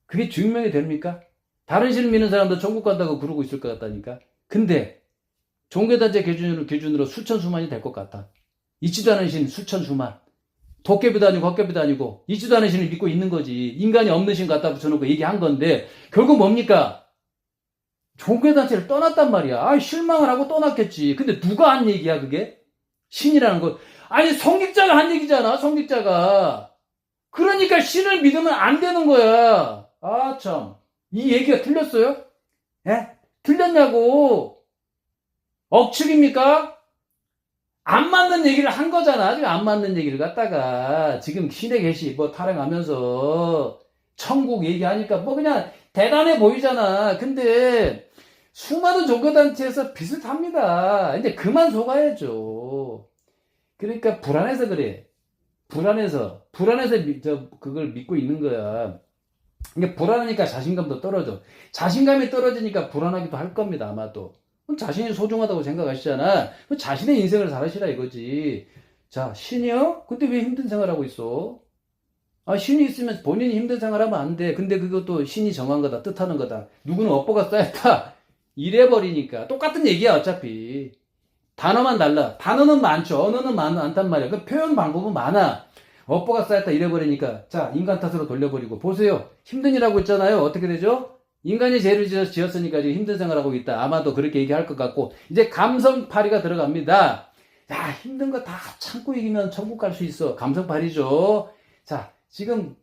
그게 증명이 됩니까? 다른 신을 믿는 사람도 천국 간다고 그러고 있을 것 같다니까. 근데, 종교단체 기준으로 수천 수만이 될 것 같아. 있지도 않은 신 수천 수만. 도깨비도 아니고 헛개비도 아니고 있지도 않은 신을 믿고 있는 거지. 인간이 없는 신 갖다 붙여놓고 얘기한 건데 결국 뭡니까? 종교단체를 떠났단 말이야. 아, 실망을 하고 떠났겠지. 근데 누가 한 얘기야 그게? 신이라는 거. 아니 성직자가 한 얘기잖아. 성직자가. 그러니까 신을 믿으면 안 되는 거야. 아 참. 이 얘기가 틀렸어요? 예? 틀렸냐고. 억측입니까? 안 맞는 얘기를 한 거잖아. 지금 안 맞는 얘기를 갖다가 지금 신의 계시 타령하면서 천국 얘기하니까 그냥 대단해 보이잖아. 근데 수많은 종교단체에서 비슷합니다. 이제 그만 속아야죠. 그러니까 불안해서 그래. 불안해서 그걸 믿고 있는 거야. 이게 불안하니까 자신감도 떨어져. 자신감이 떨어지니까 불안하기도 할 겁니다. 아마도. 자신이 소중하다고 생각하시잖아. 자신의 인생을 살으시라 이거지. 자, 신이요? 근데 왜 힘든 생활하고 있어? 아, 신이 있으면 본인이 힘든 생활하면 안 돼. 근데 그것도 신이 정한 거다. 뜻하는 거다. 누구는 업보가 쌓였다. 이래버리니까. 똑같은 얘기야, 어차피. 단어만 달라. 단어는 많죠. 언어는 많단 말이야. 그 표현 방법은 많아. 업보가 쌓였다 이래버리니까. 자, 인간 탓으로 돌려버리고. 보세요. 힘든 일하고 있잖아요. 어떻게 되죠? 인간이 죄를 지었으니까 지금 힘든 생활하고 있다. 아마도 그렇게 얘기할 것 같고. 이제 감성파리가 들어갑니다. 야, 힘든 거 다 참고 이기면 천국 갈 수 있어. 감성파리죠. 자, 지금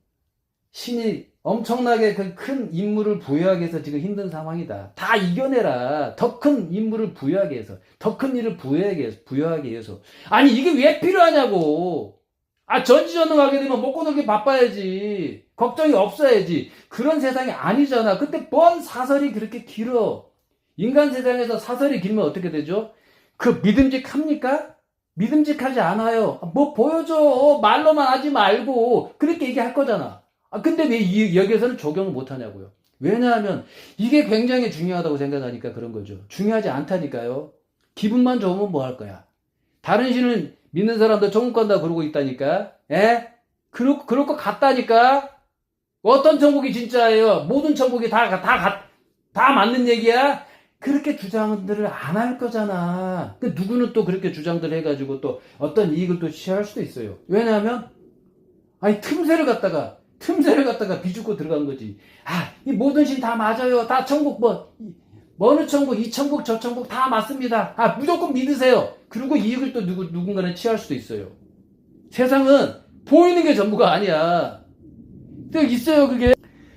신이 엄청나게 그 큰 임무를 부여하기 위해서 지금 힘든 상황이다. 다 이겨내라. 더 큰 임무를 부여하기 위해서. 더 큰 일을 부여하기 위해서. 아니, 이게 왜 필요하냐고. 아, 전지전능하게 되면 먹고 놀기 바빠야지. 걱정이 없어야지. 그런 세상이 아니잖아. 근데 뭔 사설이 그렇게 길어. 인간 세상에서 사설이 길면 어떻게 되죠? 그 믿음직합니까? 믿음직하지 않아요. 뭐 보여줘. 말로만 하지 말고. 그렇게 얘기할 거잖아. 아, 근데 왜 여기에서는 적용을 못 하냐고요. 왜냐하면 이게 굉장히 중요하다고 생각하니까 그런 거죠. 중요하지 않다니까요. 기분만 좋으면 뭐 할 거야. 다른 신을 믿는 사람도 천국 간다 그러고 있다니까. 예? 그럴 것 같다니까. 어떤 천국이 진짜예요? 모든 천국이 다 맞는 얘기야? 그렇게 주장들을 안 할 거잖아. 누구는 또 그렇게 주장들 해가지고 또 어떤 이익을 또 취할 수도 있어요. 왜냐하면, 아니, 틈새를 갖다가 비집고 들어간 거지. 아, 이 모든 신 다 맞아요. 다 천국, 어느 천국, 이 천국, 저 천국 다 맞습니다. 아, 무조건 믿으세요. 그리고 이익을 또 누군가는 취할 수도 있어요. 세상은 보이는 게 전부가 아니야. 또 있어요, 그게.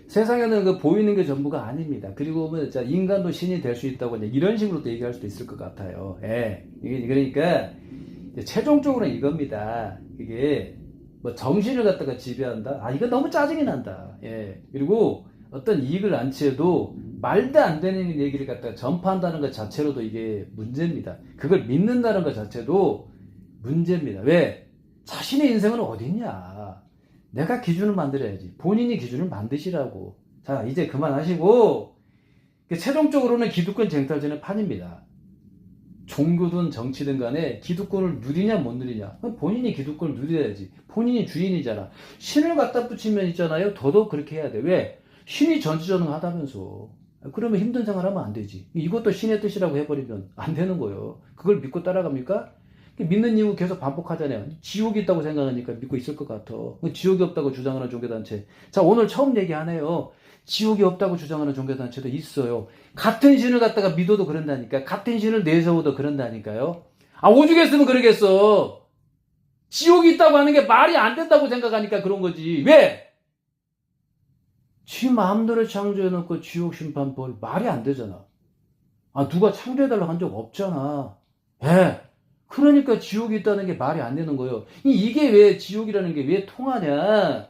세상에는 그 보이는 게 전부가 아닙니다. 그리고 뭐, 인간도 신이 될 수 있다고 이런 식으로 또 얘기할 수도 있을 것 같아요. 예. 그러니까, 최종적으로는 이겁니다. 이게, 뭐, 정신을 갖다가 지배한다? 아, 이거 너무 짜증이 난다. 예. 그리고 어떤 이익을 안 취해도 말도 안 되는 얘기를 갖다가 전파한다는 것 자체로도 이게 문제입니다. 그걸 믿는다는 것 자체도 문제입니다. 왜? 자신의 인생은 어딨냐? 내가 기준을 만들어야지. 본인이 기준을 만드시라고. 자, 이제 그만하시고, 최종적으로는 기득권 쟁탈전의 판입니다. 종교든 정치든 간에 기득권을 누리냐 못 누리냐. 본인이 기득권을 누려야지. 본인이 주인이잖아. 신을 갖다 붙이면 있잖아요. 더더욱 그렇게 해야 돼. 왜? 신이 전지전능하다면서. 그러면 힘든 생활하면 안 되지. 이것도 신의 뜻이라고 해버리면 안 되는 거예요. 그걸 믿고 따라갑니까? 믿는 이유 계속 반복하잖아요. 지옥이 있다고 생각하니까 믿고 있을 것 같아. 지옥이 없다고 주장하는 종교단체. 자, 오늘 처음 얘기하네요. 지옥이 없다고 주장하는 종교단체도 있어요. 같은 신을 갖다가 믿어도 그런다니까. 같은 신을 내세워도 그런다니까요. 아, 오죽했으면 그러겠어. 지옥이 있다고 하는 게 말이 안 된다고 생각하니까 그런 거지. 왜? 지 마음대로 창조해놓고 지옥 심판 벌 말이 안 되잖아. 아, 누가 창조해달라고 한 적 없잖아. 예. 그러니까 지옥이 있다는 게 말이 안 되는 거예요. 이게 왜 지옥이라는 게 왜 통하냐?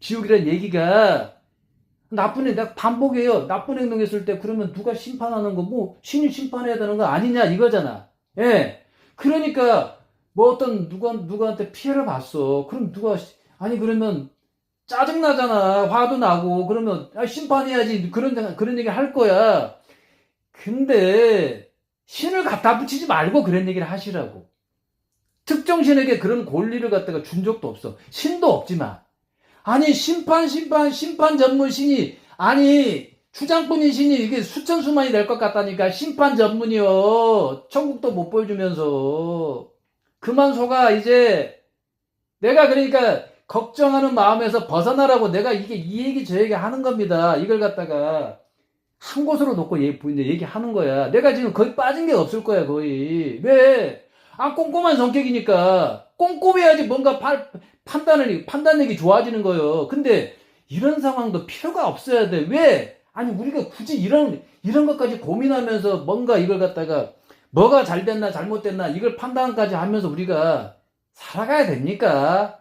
지옥이라는 얘기가 내가 반복해요. 나쁜 행동했을 때 그러면 누가 심판하는 거 뭐 신이 심판해야 되는 거 아니냐 이거잖아. 예. 그러니까 뭐 어떤 누구한테 피해를 봤어. 그럼 아니 그러면 짜증나잖아. 화도 나고 그러면 심판해야지 그런 얘기 할 거야. 근데 신을 갖다 붙이지 말고 그런 얘기를 하시라고. 특정 신에게 그런 권리를 갖다가 준 적도 없어. 신도 없지만. 아니, 심판 전문 신이, 아니, 주장꾼인 신이 이게 수천 수만이 될 것 같다니까. 심판 전문이요. 천국도 못 보여주면서. 그만 속아, 이제. 내가 그러니까, 걱정하는 마음에서 벗어나라고 내가 이 얘기 저 얘기 하는 겁니다. 이걸 갖다가. 한 곳으로 놓고 얘기하는 거야. 내가 지금 거의 빠진 게 없을 거야, 거의. 왜? 아, 꼼꼼한 성격이니까. 꼼꼼해야지 뭔가 판단력이 좋아지는 거예요. 근데 이런 상황도 필요가 없어야 돼. 왜? 아니, 우리가 굳이 이런 것까지 고민하면서 뭔가 이걸 갖다가 뭐가 잘 됐나 잘못됐나 이걸 판단까지 하면서 우리가 살아가야 됩니까?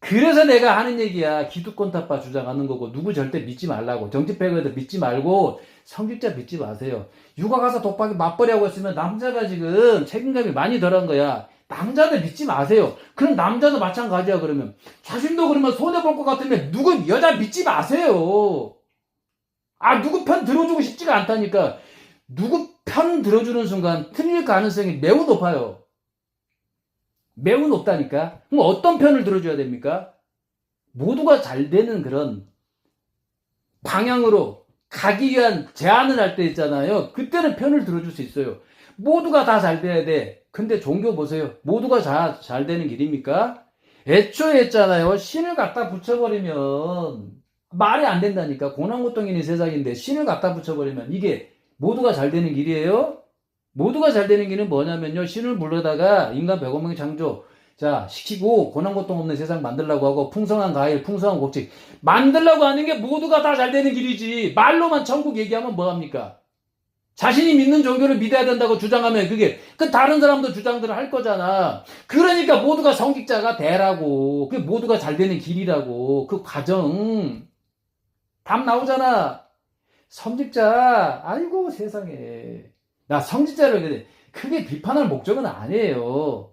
그래서 내가 하는 얘기야. 기득권 타파 주장하는 거고 누구 절대 믿지 말라고. 정치패거도 믿지 말고 성직자 믿지 마세요. 육아 가서 독박이 맞벌이하고 있으면 남자가 지금 책임감이 많이 덜한 거야. 남자들 믿지 마세요. 그럼 남자도 마찬가지야. 그러면 자신도 그러면 손해볼 것 같으면 누구 여자 믿지 마세요. 아, 누구 편 들어주고 싶지가 않다니까. 누구 편 들어주는 순간 틀릴 가능성이 매우 높아요. 매우 높다니까. 그럼 어떤 편을 들어줘야 됩니까? 모두가 잘 되는 그런 방향으로 가기 위한 제안을 할 때 있잖아요. 그때는 편을 들어줄 수 있어요. 모두가 다 잘 돼야 돼. 근데 종교 보세요. 모두가 잘 되는 길입니까? 애초에 했잖아요. 신을 갖다 붙여버리면 말이 안 된다니까. 고난고통이니 세상인데 신을 갖다 붙여버리면 이게 모두가 잘 되는 길이에요? 모두가 잘 되는 길은 뭐냐면요. 신을 불러다가 인간 100억 명 창조, 자, 시키고 고난고통 없는 세상 만들려고 하고 풍성한 가일, 풍성한 곡식 만들려고 하는 게 모두가 다 잘 되는 길이지. 말로만 천국 얘기하면 뭐합니까? 자신이 믿는 종교를 믿어야 된다고 주장하면 그게 그 다른 사람도 주장들을 할 거잖아. 그러니까 모두가 성직자가 되라고. 그게 모두가 잘 되는 길이라고. 그 과정 답 나오잖아. 성직자, 아이고 세상에. 나 성직자를 그래 크게 비판할 목적은 아니에요.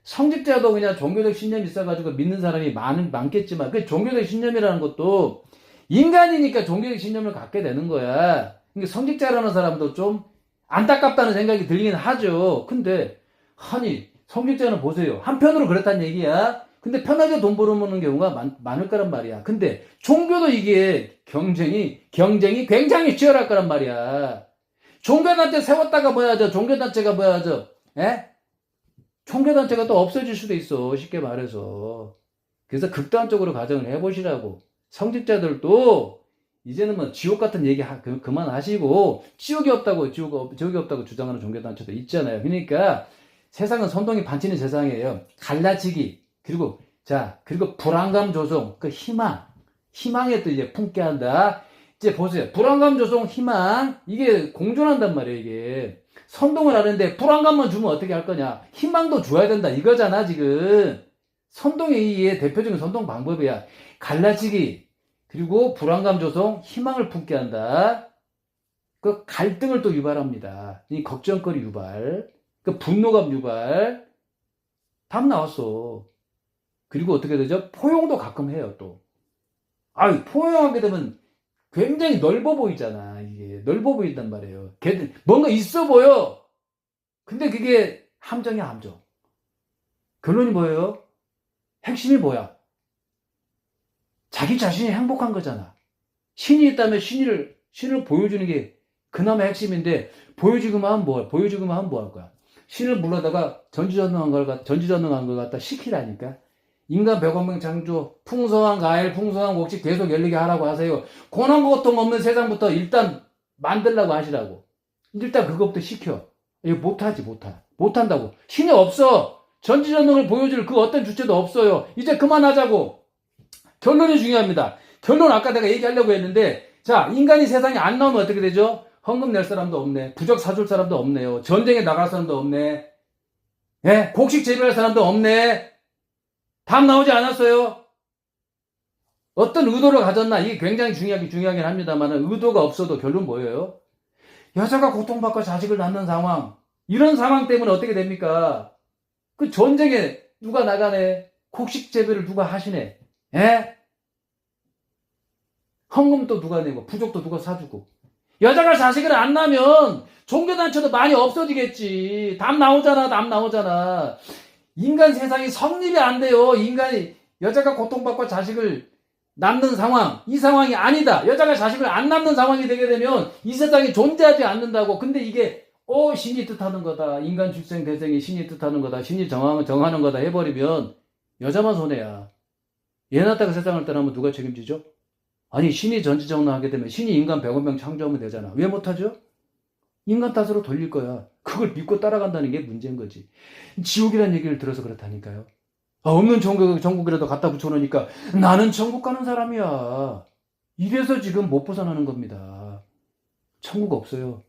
성직자도 그냥 종교적 신념이 있어가지고 믿는 사람이 많겠지만 그 종교적 신념이라는 것도 인간이니까 종교적 신념을 갖게 되는 거야. 그러니까 성직자라는 사람도 좀 안타깝다는 생각이 들긴 하죠. 근데 아니 성직자는 보세요. 한편으로 그렇다는 얘기야. 근데 편하게 돈 벌어먹는 경우가 많을 거란 말이야. 근데 종교도 이게 경쟁이 굉장히 치열할 거란 말이야. 종교단체 세웠다가 뭐야죠? 종교단체가 뭐야죠? 에? 종교단체가 또 없어질 수도 있어. 쉽게 말해서. 그래서 극단적으로 가정을 해보시라고. 성직자들도 이제는 뭐 지옥 같은 얘기 그만하시고 지옥이 없다고 주장하는 종교단체도 있잖아요. 그러니까 세상은 선동이 반치는 세상이에요. 갈라치기 그리고 불안감 조성 그 희망에 또 이제 품게 한다. 이제 보세요. 불안감 조성 희망 이게 공존한단 말이에요. 이게 선동을 하는데 불안감만 주면 어떻게 할 거냐? 희망도 줘야 된다 이거잖아 지금. 선동의 대표적인 선동 방법이야. 갈라치기 그리고 불안감 조성, 희망을 품게 한다. 그 갈등을 또 유발합니다. 이 걱정거리 유발, 그 분노감 유발. 답 나왔어. 그리고 어떻게 되죠? 포용도 가끔 해요 또. 포용하게 되면 굉장히 넓어 보이잖아. 이게 넓어 보인단 말이에요. 걔들 뭔가 있어 보여. 근데 그게 함정이야 함정. 결론이 뭐예요? 핵심이 뭐야? 자기 자신이 행복한 거잖아. 신이 있다면 신을 보여주는 게 그나마 핵심인데, 보여주기만 하면 뭐 할 거야? 신을 불러다가 전지전능한 걸 갖다 시키라니까. 인간 100억 명 창조, 풍성한 가일, 풍성한 곡식 계속 열리게 하라고 하세요. 고난 고통 없는 세상부터 일단 만들라고 하시라고. 일단 그것부터 시켜. 이거 못한다고. 신이 없어. 전지전능을 보여줄 그 어떤 주체도 없어요. 이제 그만하자고. 결론이 중요합니다. 결론 아까 내가 얘기하려고 했는데, 자, 인간이 세상에 안 나오면 어떻게 되죠? 헌금 낼 사람도 없네. 부적 사줄 사람도 없네요. 전쟁에 나갈 사람도 없네. 예? 곡식 재배할 사람도 없네. 답 나오지 않았어요? 어떤 의도를 가졌나? 이게 굉장히 중요하긴 합니다만, 의도가 없어도 결론 뭐예요? 여자가 고통받고 자식을 낳는 상황. 이런 상황 때문에 어떻게 됩니까? 그 전쟁에 누가 나가네? 곡식 재배를 누가 하시네? 예? 헌금도 누가 내고 부족도 누가 사주고. 여자가 자식을 안 낳으면 종교단체도 많이 없어지겠지. 답 나오잖아. 인간 세상이 성립이 안 돼요. 여자가 고통받고 자식을 낳는 상황, 이 상황이 아니다. 여자가 자식을 안 낳는 상황이 되게 되면 이 세상이 존재하지 않는다고. 근데 이게 신이 뜻하는 거다. 인간 출생 대생이 신이 뜻하는 거다. 신이 정하는 거다 해버리면 여자만 손해야. 얘 낳다가 세상을 떠나면 누가 책임지죠? 아니 신이 전지전능하게 되면 신이 인간 100억 명 창조하면 되잖아. 왜 못하죠? 인간 탓으로 돌릴 거야. 그걸 믿고 따라간다는 게 문제인 거지. 지옥이라는 얘기를 들어서 그렇다니까요. 없는 천국이라도 갖다 붙여놓으니까 나는 천국 가는 사람이야. 이래서 지금 못 벗어나는 겁니다. 천국 없어요.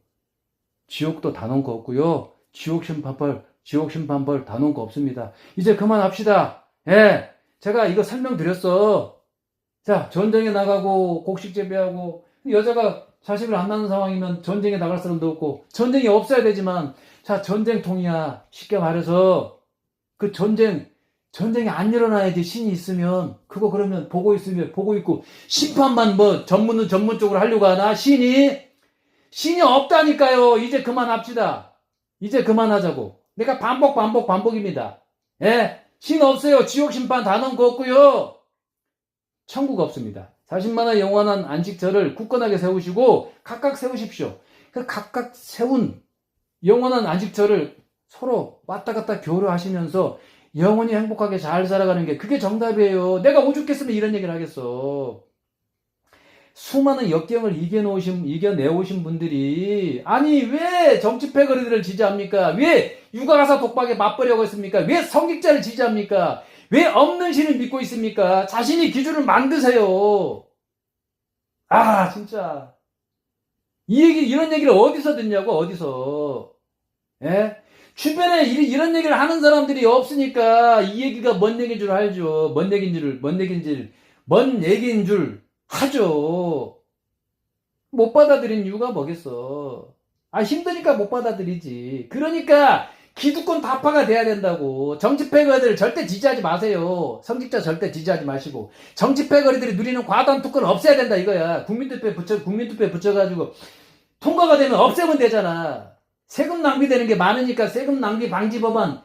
지옥도 단언 거 없고요. 지옥 심판벌 단언 거 없습니다. 이제 그만합시다. 예. 제가 이거 설명드렸어. 자, 전쟁에 나가고 곡식 재배하고 여자가 자식을 안 낳는 상황이면 전쟁에 나갈 사람도 없고 전쟁이 없어야 되지만 자, 전쟁통이야. 쉽게 말해서 그 전쟁이 안 일어나야지. 신이 있으면 그거 그러면 보고 있고 심판만 뭐 전문적으로 하려고 하나? 신이 없다니까요. 이제 그만합시다. 이제 그만하자고. 내가 반복입니다. 예? 신 없어요. 지옥 심판 단언 거 없고요. 천국 없습니다. 40만의 영원한 안식처를 굳건하게 세우시고 각각 세우십시오. 그 각각 세운 영원한 안식처를 서로 왔다 갔다 교류하시면서 영원히 행복하게 잘 살아가는 게 그게 정답이에요. 내가 오죽했으면 이런 얘기를 하겠어. 수많은 역경을 이겨내오신 분들이, 아니, 왜 정치 패거리들을 지지합니까? 왜 육아가사 독박에 맞버려고 했습니까? 왜 성직자를 지지합니까? 왜 없는 신을 믿고 있습니까? 자신이 기준을 만드세요. 아, 진짜. 이런 얘기를 어디서 듣냐고, 어디서. 예? 주변에 이런 얘기를 하는 사람들이 없으니까 이 얘기가 뭔 얘기인 줄 알죠. 뭔 얘기인 줄 하죠. 못 받아들인 이유가 뭐겠어. 아, 힘드니까 못 받아들이지. 그러니까 기득권 타파가 돼야 된다고. 정치패거리들 절대 지지하지 마세요. 성직자 절대 지지하지 마시고. 정치패거리들이 누리는 과도한 특권을 없애야 된다 이거야. 국민투표에 붙여가지고 통과가 되면 없애면 되잖아. 세금 낭비되는 게 많으니까 세금 낭비 방지 법안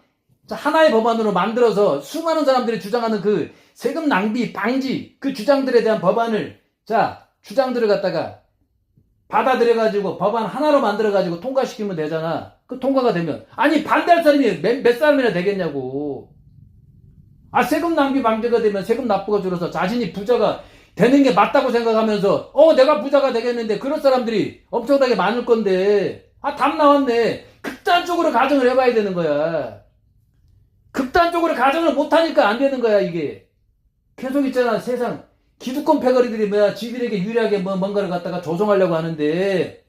하나의 법안으로 만들어서 수많은 사람들이 주장하는 그 세금 낭비 방지 그 주장들에 대한 법안을 주장들을 갖다가 받아들여가지고 법안 하나로 만들어가지고 통과시키면 되잖아. 그 통과가 되면 아니 반대할 사람이 몇 사람이나 되겠냐고. 아, 세금 낭비 방지가 되면 세금 납부가 줄어서 자신이 부자가 되는 게 맞다고 생각하면서 내가 부자가 되겠는데 그런 사람들이 엄청나게 많을 건데 답 나왔네. 극단적으로 가정을 해봐야 되는 거야. 극단적으로 가정을 못하니까 안 되는 거야 이게. 계속 있잖아 세상 기득권 패거리들이 지들에게 유리하게 뭔가를 갖다가 조성하려고 하는데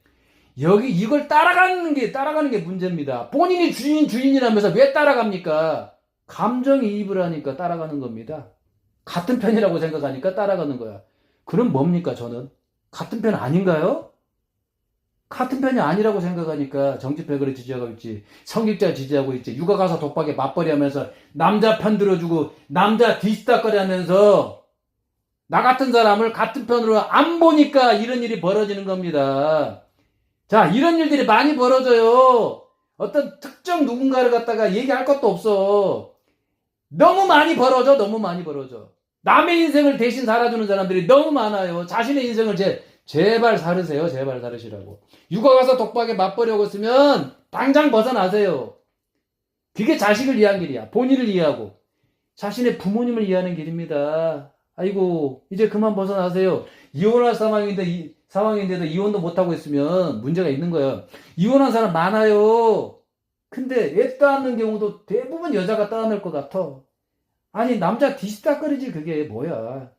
여기 이걸 따라가는 게 문제입니다. 본인이 주인이라면서 왜 따라갑니까? 감정이입을 하니까 따라가는 겁니다. 같은 편이라고 생각하니까 따라가는 거야. 그럼 뭡니까 저는? 같은 편 아닌가요? 같은 편이 아니라고 생각하니까 정치패거리 지지하고 있지. 성직자 지지하고 있지. 육아가사 독박에 맞벌이 하면서 남자 편 들어주고 남자 뒤스닥거리 하면서 나 같은 사람을 같은 편으로 안 보니까 이런 일이 벌어지는 겁니다. 자, 이런 일들이 많이 벌어져요. 어떤 특정 누군가를 갖다가 얘기할 것도 없어. 너무 많이 벌어져. 남의 인생을 대신 살아주는 사람들이 너무 많아요. 자신의 인생을 제발 살으세요. 제발 살으시라고. 육아가사 독박에 맞벌이하고 있으면 당장 벗어나세요. 그게 자식을 이해한 길이야. 본인을 이해하고 자신의 부모님을 이해하는 길입니다. 아이고 이제 그만 벗어나세요. 이혼할 상황인데도 이혼도 못하고 있으면 문제가 있는 거예요. 이혼한 사람 많아요. 근데 애 따는 경우도 대부분 여자가 따낼 것 같아. 아니 남자 뒤시다거리지 그게 뭐야.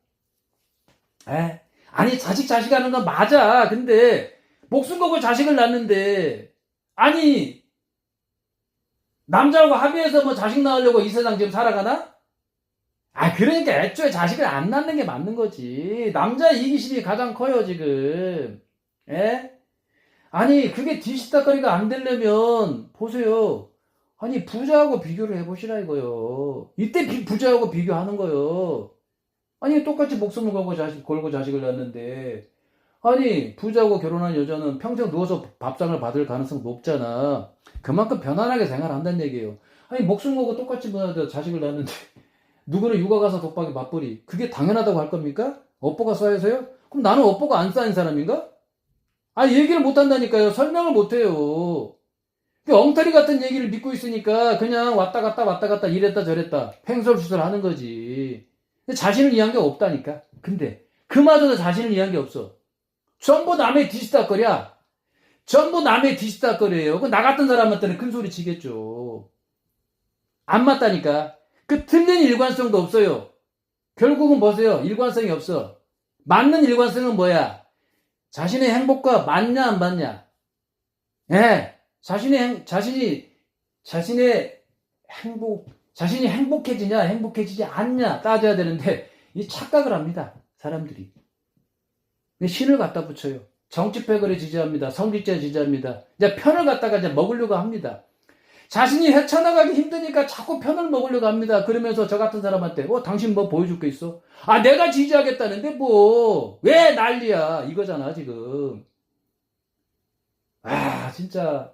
아니 자식 하는 건 맞아. 근데 목숨 걸고 자식을 낳는데 아니 남자하고 합의해서 자식 낳으려고 이 세상 지금 살아가나? 그러니까 애초에 자식을 안 낳는 게 맞는 거지. 남자 이기심이 가장 커요 지금. 아니 그게 뒤시다거리가 안 되려면 보세요. 아니 부자하고 비교를 해보시라 이거요. 이때 부자하고 비교하는 거요. 아니 똑같이 목숨을 걸고 자식을 낳는데 아니 부자하고 결혼한 여자는 평생 누워서 밥상을 받을 가능성 높잖아. 그만큼 편안하게 생활한다는 얘기예요. 아니 목숨 걸고 똑같이 자식을 낳는데 누구는 육아가사 독박에 맞벌이 그게 당연하다고 할 겁니까? 업보가 쌓여서요? 그럼 나는 업보가 안 쌓인 사람인가? 얘기를 못 한다니까요. 설명을 못 해요. 엉터리 같은 얘기를 믿고 있으니까 그냥 왔다 갔다 이랬다 저랬다 횡설수설 하는 거지. 자신을 이해한 게 없다니까. 근데 그마저도 자신을 이해한 게 없어. 전부 남의 뒤시다거리야. 전부 남의 뒤시다거리예요. 나 같은 사람한테는 큰 소리 치겠죠. 안 맞다니까. 그 틀린 일관성도 없어요. 결국은 보세요. 일관성이 없어. 맞는 일관성은 뭐야? 자신의 행복과 맞냐 안 맞냐? 자신이 행복해지냐 행복해지지 않냐 따져야 되는데 이 착각을 합니다. 사람들이. 신을 갖다 붙여요. 정치패거리 지지합니다. 성직자 지지합니다. 이제 편을 갖다가 이제 먹으려고 합니다. 자신이 헤쳐나가기 힘드니까 자꾸 편을 먹으려고 합니다. 그러면서 저 같은 사람한테 당신 뭐 보여줄 게 있어? 내가 지지하겠다는데 왜 난리야 이거잖아 지금. 진짜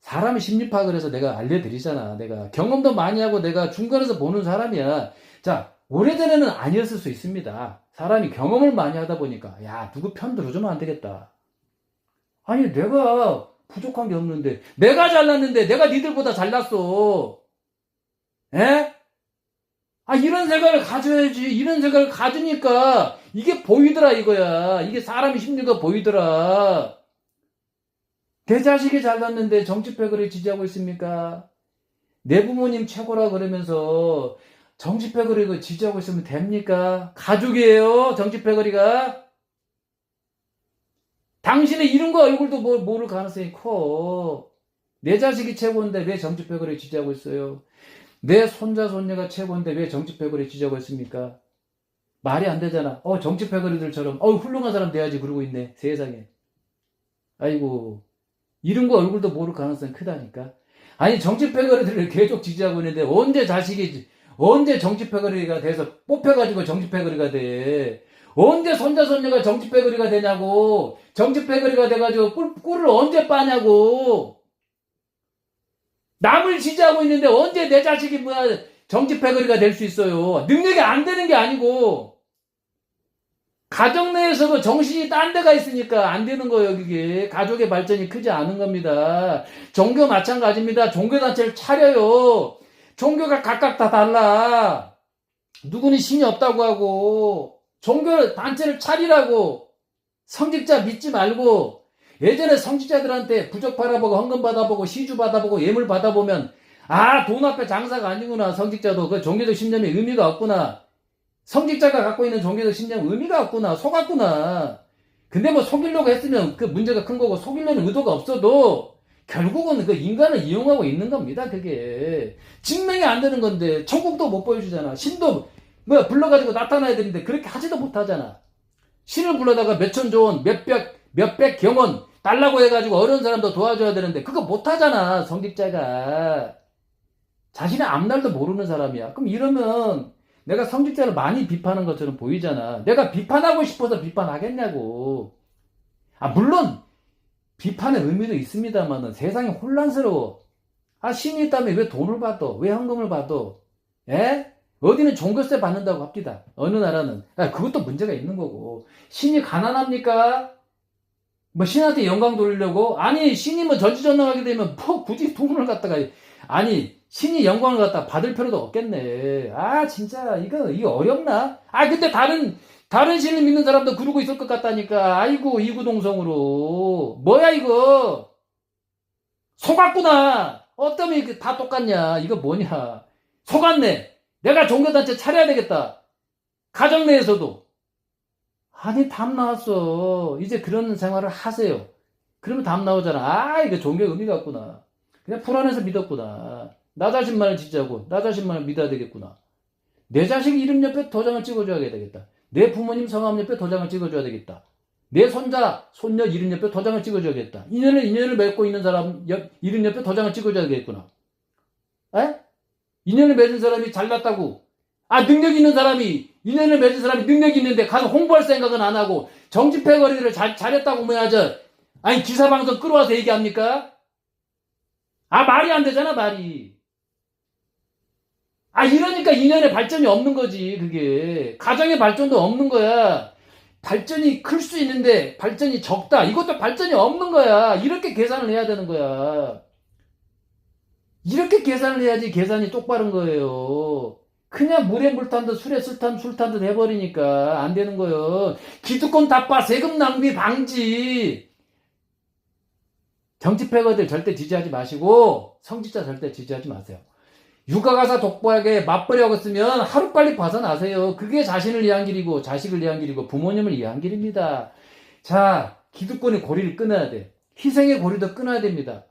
사람의 심리 파악을 해서 내가 알려드리잖아. 내가 경험도 많이 하고 내가 중간에서 보는 사람이야. 자, 오래전에는 아니었을 수 있습니다. 사람이 경험을 많이 하다 보니까 누구 편 들어주면 안 되겠다. 아니 내가 부족한 게 없는데 내가 잘났는데 내가 니들보다 잘났어. 아, 이런 생각을 가져야지. 이런 생각을 가지니까 이게 보이더라 이거야. 이게 사람 심리가 보이더라. 내 자식이 잘났는데 정치패거리 지지하고 있습니까? 내 부모님 최고라 그러면서 정치패거리 지지하고 있으면 됩니까? 가족이에요, 정치패거리가. 당신의 이름과 얼굴도 모를 가능성이 커. 내 자식이 최고인데 왜 정치패거리 지지하고 있어요? 내 손자, 손녀가 최고인데 왜 정치패거리 지지하고 있습니까? 말이 안 되잖아. 정치패거리들처럼, 훌륭한 사람 돼야지 그러고 있네, 세상에. 아이고, 이름과 얼굴도 모를 가능성이 크다니까. 아니, 정치패거리들을 계속 지지하고 있는데, 언제 정치패거리가 돼서 뽑혀가지고 정치패거리가 돼. 언제 손자, 손녀가 정치패거리가 되냐고. 정치패거리가 돼가지고 꿀을 언제 빠냐고. 남을 지지하고 있는데 언제 내 자식이 정치패거리가 될 수 있어요. 능력이 안 되는 게 아니고. 가정 내에서도 정신이 딴 데가 있으니까 안 되는 거예요, 그게. 가족의 발전이 크지 않은 겁니다. 종교 마찬가지입니다. 종교단체를 차려요. 종교가 각각 다 달라. 누구는 신이 없다고 하고, 종교단체를 차리라고. 성직자 믿지 말고, 예전에 성직자들한테 부적 받아보고, 헌금 받아보고, 시주 받아보고, 예물 받아보면, 돈 앞에 장사가 아니구나, 성직자도. 그 종교적 신념에 의미가 없구나. 성직자가 갖고 있는 종교적 신념 의미가 없구나, 속았구나. 근데 속이려고 했으면 그 문제가 큰 거고, 속이려는 의도가 없어도 결국은 그 인간을 이용하고 있는 겁니다, 그게. 증명이 안 되는 건데, 천국도 못 보여주잖아. 신도 불러가지고 나타나야 되는데 그렇게 하지도 못하잖아. 신을 불러다가 몇천 조원, 몇백 경원 달라고 해가지고 어려운 사람도 도와줘야 되는데 그거 못하잖아, 성직자가. 자신의 앞날도 모르는 사람이야. 그럼 이러면 내가 성직자를 많이 비판한 것처럼 보이잖아. 내가 비판하고 싶어서 비판하겠냐고. 물론 비판의 의미도 있습니다만은 세상이 혼란스러워. 신이 있다면 왜 돈을 받아? 왜 헌금을 받아? 예? 어디는 종교세 받는다고 합니다. 어느 나라는. 그것도 문제가 있는 거고. 신이 가난합니까? 신한테 영광 돌리려고? 아니, 신이 전지전능하게 되면 굳이 돈을 갖다가, 신이 영광을 갖다 받을 필요도 없겠네. 진짜, 이거 어렵나? 근데 다른 신을 믿는 사람도 그러고 있을 것 같다니까. 아이고, 이구동성으로. 뭐야, 이거? 속았구나. 어쩌면 이게 다 똑같냐. 이거 뭐냐. 속았네. 내가 종교단체 차려야 되겠다. 가정 내에서도. 답 나왔어. 이제 그런 생활을 하세요. 그러면 답 나오잖아. 이거 종교의 의미가 없구나. 그냥 불안해서 믿었구나. 나 자신만을 지지하고 나 자신만을 믿어야 되겠구나. 내 자식 이름 옆에 도장을 찍어줘야 되겠다. 내 부모님 성함 옆에 도장을 찍어줘야 되겠다. 내 손자, 손녀 이름 옆에 도장을 찍어줘야겠다. 인연을 맺고 있는 사람 이름 옆에 도장을 찍어줘야겠구나. 인연을 맺은 사람이 잘났다고. 능력 있는 사람이, 인연을 맺은 사람이 능력이 있는데 가서 홍보할 생각은 안 하고 정치패거리를 잘했다고 기사방송 끌어와서 얘기합니까? 말이 안 되잖아, 말이. 이러니까 인연의 발전이 없는 거지, 그게. 가정의 발전도 없는 거야. 발전이 클 수 있는데 발전이 적다. 이것도 발전이 없는 거야. 이렇게 계산을 해야 되는 거야. 이렇게 계산을 해야지 계산이 똑바른 거예요. 그냥 물에 물 탄 듯 술에 술 탄 듯 해버리니까 안 되는 거예요. 기득권 타파, 세금 낭비 방지. 정치패거들 절대 지지하지 마시고 성직자 절대 지지하지 마세요. 육아가사 독보하게 맞벌이하고 있으면 하루빨리 벗어나세요. 그게 자신을 위한 길이고 자식을 위한 길이고 부모님을 위한 길입니다. 자, 기득권의 고리를 끊어야 돼. 희생의 고리도 끊어야 됩니다.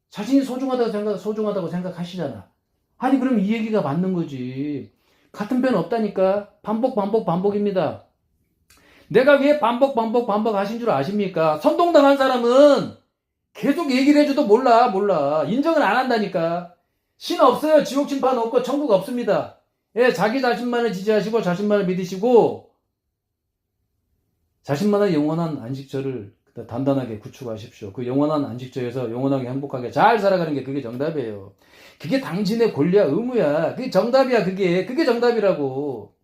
자신이 소중하다고 생각하시잖아. 그럼 이 얘기가 맞는 거지. 같은 편 없다니까. 반복입니다. 내가 왜 반복 하신 줄 아십니까? 선동당한 사람은 계속 얘기를 해줘도 몰라. 인정을 안 한다니까. 신 없어요. 지옥 심판 없고 천국 없습니다. 자기 자신만을 지지하시고 자신만을 믿으시고 자신만의 영원한 안식처를 단단하게 구축하십시오. 그 영원한 안식처에서 영원하게 행복하게 잘 살아가는 게 그게 정답이에요. 그게 당신의 권리야, 의무야. 그게 정답이야, 그게 정답이라고.